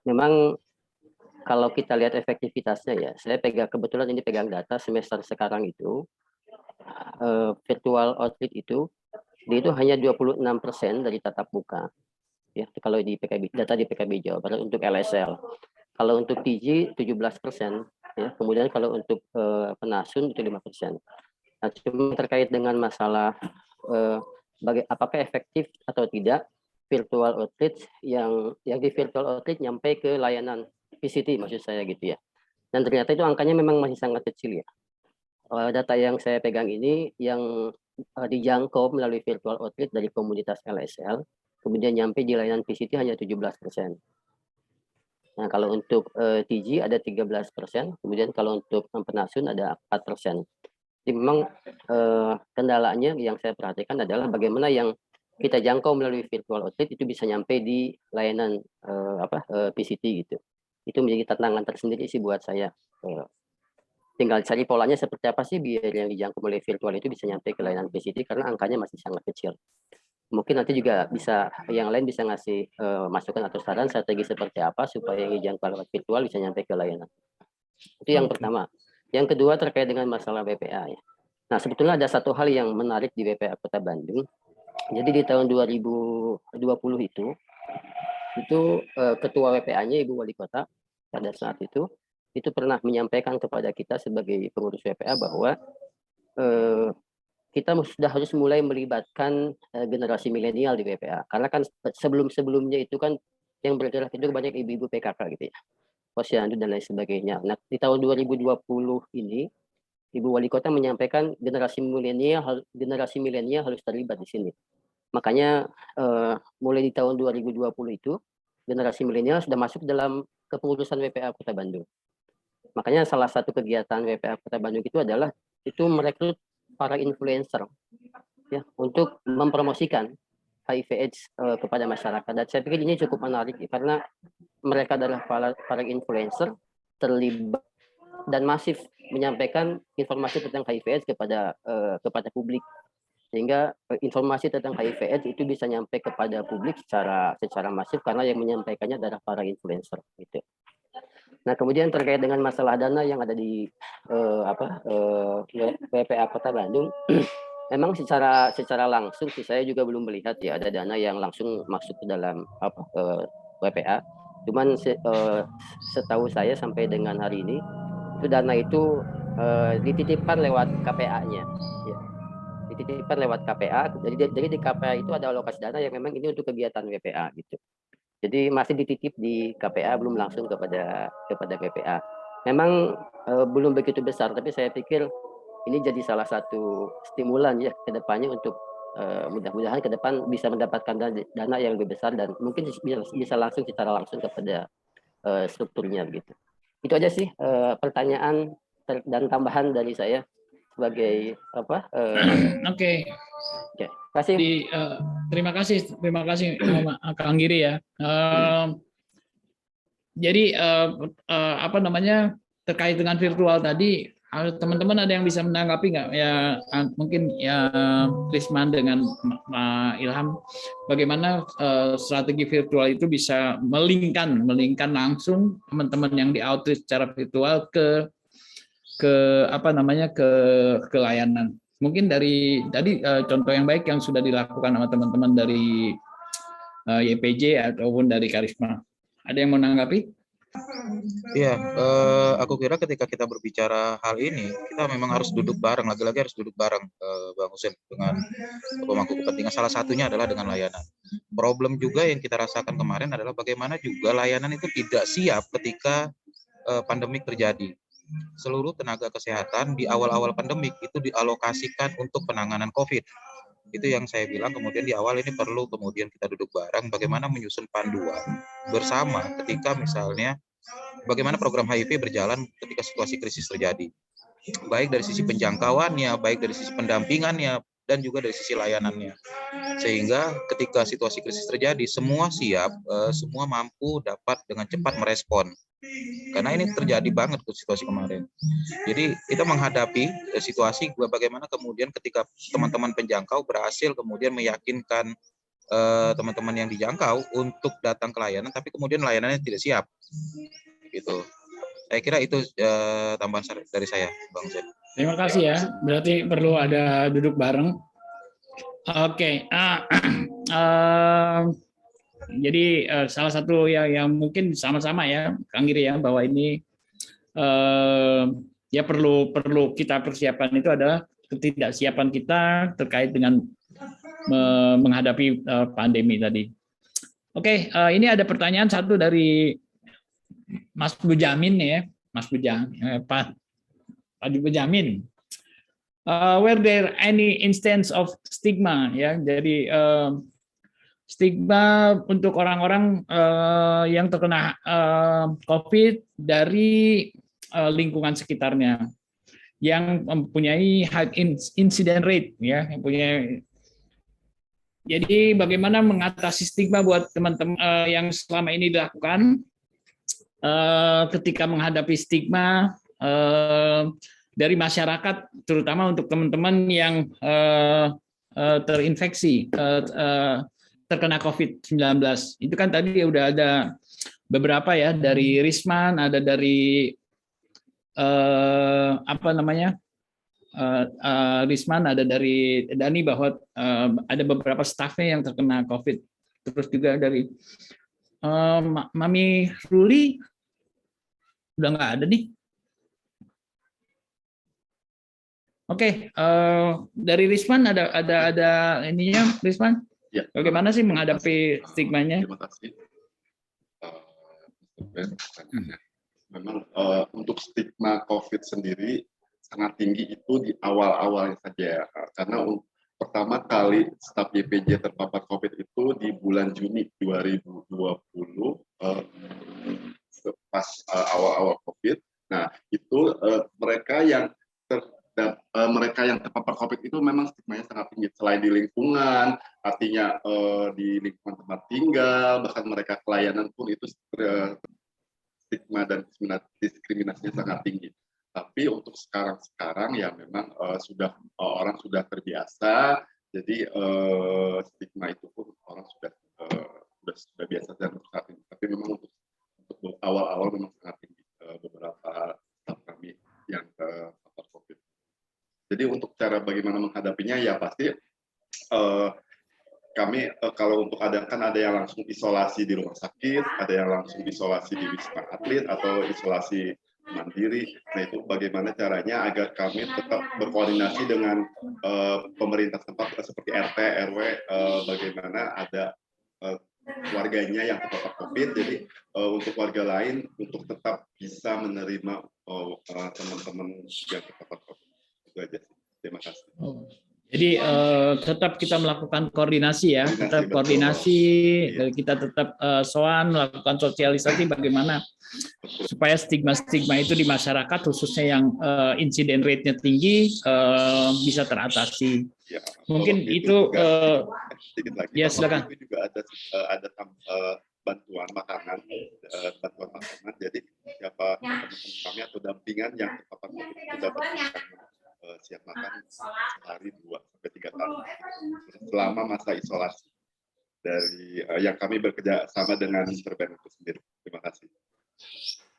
Memang kalau kita lihat efektivitasnya ya, saya kebetulan ini pegang data semester sekarang itu virtual outreach itu hanya 26% dari tatap muka ya, kalau di PKB, data di PKB Jawa Barat untuk LSL. Kalau untuk TG 17% ya, kemudian kalau untuk penasun itu 5%. Nah, cuma terkait dengan masalah apakah efektif atau tidak virtual outreach yang di virtual outreach nyampe ke layanan PCT maksud saya gitu ya. Dan ternyata itu angkanya memang masih sangat kecil ya. Data yang saya pegang ini yang dijangkau melalui virtual outreach dari komunitas LSL, kemudian nyampe di layanan PCT hanya 17%. Nah, kalau untuk TG ada 13%, kemudian kalau untuk penasun ada 4%. Jadi memang kendalanya yang saya perhatikan adalah bagaimana yang kita jangkau melalui virtual outreach itu bisa nyampe di layanan PCT gitu. Itu menjadi tantangan tersendiri sih buat saya. Tinggal cari polanya seperti apa sih biar yang dijangkau melalui virtual itu bisa nyampe ke layanan PCT karena angkanya masih sangat kecil. Mungkin nanti juga bisa yang lain bisa ngasih masukan atau saran strategi seperti apa supaya yang dijangkau lewat virtual bisa nyampe ke layanan. Itu yang pertama. Yang kedua terkait dengan masalah WPA ya. Nah, sebetulnya ada satu hal yang menarik di WPA Kota Bandung. Jadi di tahun 2020 itu ketua WPA-nya Ibu Wali Kota pada saat itu pernah menyampaikan kepada kita sebagai pengurus WPA bahwa kita sudah harus mulai melibatkan generasi milenial di WPA. Karena kan sebelum-sebelumnya itu kan yang bergerak itu banyak ibu-ibu PKK gitu ya. Posyandu dan lain sebagainya. Nah, di tahun 2020 ini Ibu Wali Kota menyampaikan generasi milenial harus terlibat di sini. Makanya mulai di tahun 2020 itu generasi milenial sudah masuk dalam kepengurusan WPA Kota Bandung. Makanya salah satu kegiatan WPA Kota Bandung itu adalah merekrut para influencer ya untuk mempromosikan HIV/AIDS kepada masyarakat. Dan saya pikir ini cukup menarik ya, karena mereka adalah para influencer terlibat dan masif menyampaikan informasi tentang HIV/AIDS kepada publik, sehingga informasi tentang HIV/AIDS itu bisa nyampe kepada publik secara masif karena yang menyampaikannya adalah para influencer gitu. Nah, kemudian terkait dengan masalah dana yang ada di WPA Kota Bandung, memang secara langsung sih saya juga belum melihat ya ada dana yang langsung masuk ke dalam WPA. Cuman setahu saya sampai dengan hari ini itu dana itu dititipkan lewat KPA-nya. Ya. Dititipkan lewat KPA. Jadi di KPA itu ada alokasi dana yang memang ini untuk kegiatan WPA gitu. Jadi masih dititip di KPA, belum langsung kepada WPA. Memang belum begitu besar, tapi saya pikir ini jadi salah satu stimulan ya ke depannya untuk mudah-mudahan ke depan bisa mendapatkan dana yang lebih besar dan mungkin bisa langsung secara langsung kepada strukturnya begitu. Itu aja sih pertanyaan dan tambahan dari saya sebagai apa? Oke. Oke, kasih. Terima kasih Kang Giri ya. Jadi apa namanya, terkait dengan virtual tadi, teman-teman ada yang bisa menanggapi nggak ya? Mungkin ya Risman dengan Ilham, bagaimana strategi virtual itu bisa melingkan langsung teman-teman yang di outreach secara virtual ke apa namanya, ke layanan. Mungkin dari tadi contoh yang baik yang sudah dilakukan sama teman-teman dari YPJ ataupun dari Karisma. Ada yang mau menanggapi? Iya, aku kira ketika kita berbicara hal ini, kita memang harus duduk bareng, lagi-lagi harus duduk bareng, Bang Hussein, dengan pemangku kepentingan. Salah satunya adalah dengan layanan. Problem juga yang kita rasakan kemarin adalah bagaimana juga layanan itu tidak siap ketika pandemik terjadi. Seluruh tenaga kesehatan di awal-awal pandemik itu dialokasikan untuk penanganan COVID. Itu yang saya bilang kemudian di awal ini perlu kemudian kita duduk bareng bagaimana menyusun panduan bersama ketika misalnya bagaimana program HIV berjalan ketika situasi krisis terjadi. Baik dari sisi penjangkauannya, baik dari sisi pendampingannya, dan juga dari sisi layanannya. Sehingga ketika situasi krisis terjadi, semua siap, semua mampu dapat dengan cepat merespon. Karena ini terjadi banget situasi kemarin. Jadi kita menghadapi situasi bagaimana kemudian ketika teman-teman penjangkau berhasil kemudian meyakinkan teman-teman yang dijangkau untuk datang ke layanan, tapi kemudian layanannya tidak siap. Gitu. Saya kira itu tambahan dari saya, Bang Zain. Terima kasih ya. Berarti perlu ada duduk bareng. Oke. Jadi salah satu yang mungkin sama-sama ya, Kang Giri ya, bahwa ini ya perlu kita persiapan itu adalah ketidaksiapan kita terkait dengan menghadapi pandemi tadi. Oke, ini ada pertanyaan satu dari Mas Bujamin ya, Mas Bujamin, Pak Bujamin. Were there any instance of stigma ya? Jadi stigma untuk orang-orang yang terkena COVID dari lingkungan sekitarnya yang mempunyai high incident rate ya, yang punya. Jadi bagaimana mengatasi stigma buat teman-teman yang selama ini dilakukan ketika menghadapi stigma dari masyarakat, terutama untuk teman-teman yang terinfeksi, terkena COVID-19. Itu kan tadi udah ada beberapa ya, dari Risman, ada dari apa namanya, Risman, ada dari Dani bahwa ada beberapa stafnya yang terkena COVID. Terus juga dari Mami Ruli udah nggak ada nih. Oke, dari Risman ada ininya, Risman. Ya. Bagaimana sih menghadapi stigmanya? Terima kasih. Memang untuk stigma COVID sendiri sangat tinggi itu di awal-awalnya saja, karena pertama kali staf YPJ terpapar COVID itu di bulan Juni 2020 pas awal-awal COVID. Nah itu mereka yang terpapar COVID itu memang stigmanya sangat tinggi, selain di lingkungan, artinya di lingkungan tempat tinggal, bahkan mereka pelayanan pun itu stigma dan diskriminasinya sangat tinggi. Tapi untuk sekarang ya memang orang sudah terbiasa, jadi stigma itu pun orang sudah biasa dan saat ini. Tapi memang untuk awal-awal memang sangat tinggi beberapa staf kami yang terpapar COVID. Jadi untuk cara bagaimana menghadapinya ya pasti kami kalau untuk ada yang langsung isolasi di rumah sakit, ada yang langsung isolasi di Wisma Atlet atau isolasi mandiri. Nah itu bagaimana caranya agar kami tetap berkoordinasi dengan pemerintah tempat seperti RT, RW, bagaimana ada warganya yang terpapar COVID. Jadi untuk warga lain untuk tetap bisa menerima teman-teman yang terpapar COVID. Itu aja. Terima kasih. Jadi tetap kita melakukan koordinasi ya, tetap koordinasi, kita tetap soan, melakukan sosialisasi bagaimana supaya stigma-stigma itu di masyarakat khususnya yang insiden rate-nya tinggi bisa teratasi. Ya, Mungkin itu juga, sedikit lagi, ya silakan. itu juga ada bantuan makanan, jadi siapa teman-teman kami atau dampingan yang terpapar COVID sudah berikan siap makan sehari 2 sampai 3 kali selama masa isolasi dari yang kami bekerja sama dengan Interben itu sendiri. Terima kasih.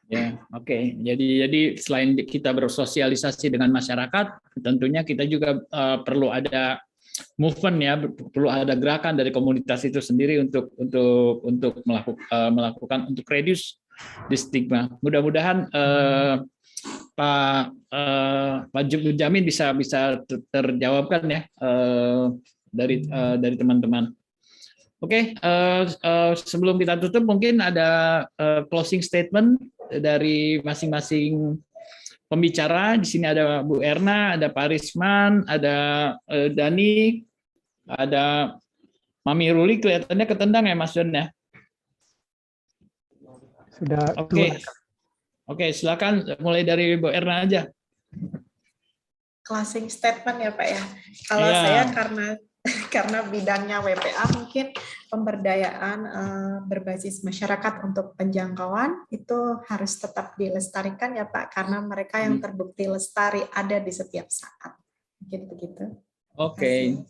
Ya, oke. Jadi selain kita bersosialisasi dengan masyarakat, tentunya kita juga perlu ada movement ya, perlu ada gerakan dari komunitas itu sendiri untuk melakukan untuk reduce di stigma. Mudah-mudahan Pak Jamin bisa terjawabkan ya dari teman-teman. Oke, sebelum kita tutup mungkin ada closing statement dari masing-masing pembicara. Di sini ada Bu Erna, ada Pak Risman, ada Dani, ada Mami Ruli, kelihatannya ketendang ya Mas Don ya. Sudah. Oke, silakan mulai dari Bu Erna aja. Closing statement ya Pak ya. Kalau saya karena bidangnya WPA, mungkin pemberdayaan berbasis masyarakat untuk penjangkauan itu harus tetap dilestarikan ya Pak, karena mereka yang terbukti lestari ada di setiap saat. Mungkin begitu. Oke.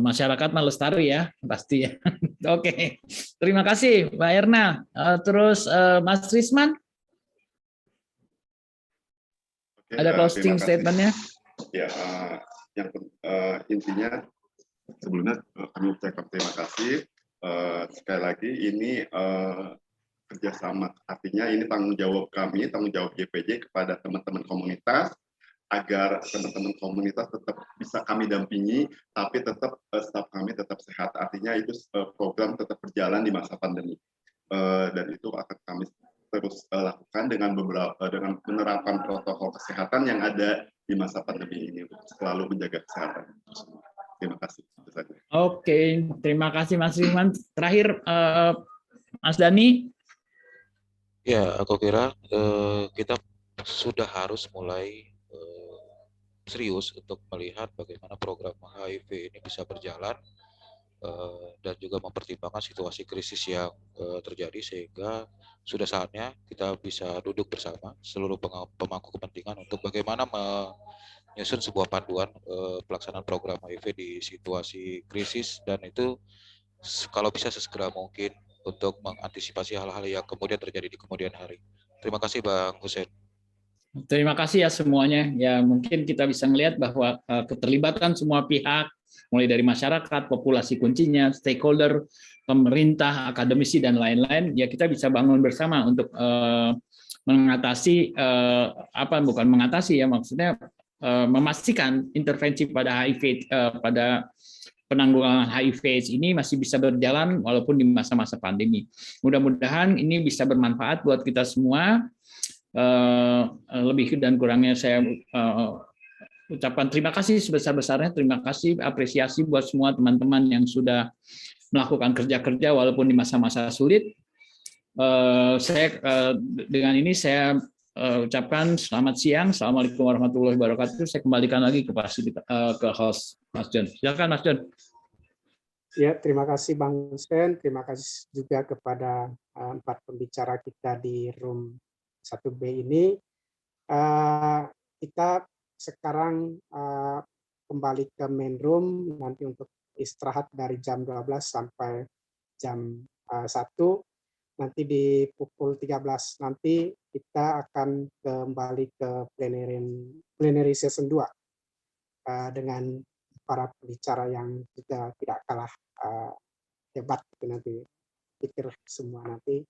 Masyarakat mah lestari ya, pasti ya. Oke. Terima kasih Mbak Erna. Terus Mas Risman. Ada closing statement-nya? Ya, yang intinya sebelumnya kami ucapkan terima kasih. Sekali lagi ini kerjasama, artinya ini tanggung jawab kami, tanggung jawab JPJ kepada teman-teman komunitas, agar teman-teman komunitas tetap bisa kami dampingi, tapi tetap staf kami tetap sehat. Artinya itu program tetap berjalan di masa pandemi, dan itu akan kami terus lakukan dengan menerapkan protokol kesehatan yang ada di masa pandemi ini untuk selalu menjaga kesehatan. Terima kasih. Oke, terima kasih Mas Risman. Terakhir Mas Dani. Ya, aku kira kita sudah harus mulai serius untuk melihat bagaimana program HIV ini bisa berjalan dan juga mempertimbangkan situasi krisis yang terjadi, sehingga sudah saatnya kita bisa duduk bersama seluruh pemangku kepentingan untuk bagaimana menyusun sebuah panduan pelaksanaan program HIV di situasi krisis, dan itu kalau bisa sesegera mungkin untuk mengantisipasi hal-hal yang kemudian terjadi di kemudian hari. Terima kasih Bang Hussein. Terima kasih ya semuanya. Ya mungkin kita bisa melihat bahwa keterlibatan semua pihak, mulai dari masyarakat, populasi kuncinya, stakeholder, pemerintah, akademisi dan lain-lain, ya kita bisa bangun bersama untuk mengatasi bukan mengatasi ya, maksudnya memastikan intervensi pada HIV, pada penanggulangan HIV/AIDS ini masih bisa berjalan walaupun di masa-masa pandemi. Mudah-mudahan ini bisa bermanfaat buat kita semua. Lebih dan kurangnya saya ucapkan terima kasih sebesar-besarnya, terima kasih, apresiasi buat semua teman-teman yang sudah melakukan kerja-kerja walaupun di masa-masa sulit. Dengan ini saya ucapkan selamat siang, assalamualaikum warahmatullahi wabarakatuh. Saya kembalikan lagi ke host Mas John. Silakan Mas John. Ya, terima kasih Bang Hussein, terima kasih juga kepada 4 pembicara kita di room 1B ini. Kita sekarang kembali ke main room nanti untuk istirahat dari jam 12 sampai jam 1. Nanti di pukul 13 nanti kita akan kembali ke plenary session 2 dengan para pembicara yang juga tidak kalah hebat itu nanti, pikir semua nanti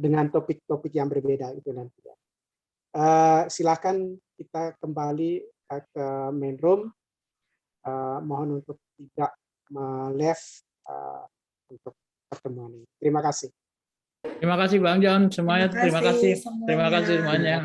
dengan topik-topik yang berbeda itu nanti. Silakan kita kembali ke main room. Mohon untuk tidak me-live untuk pertemuan ini. Terima kasih. Terima kasih Bang John semuanya. Terima kasih semuanya. semuanya.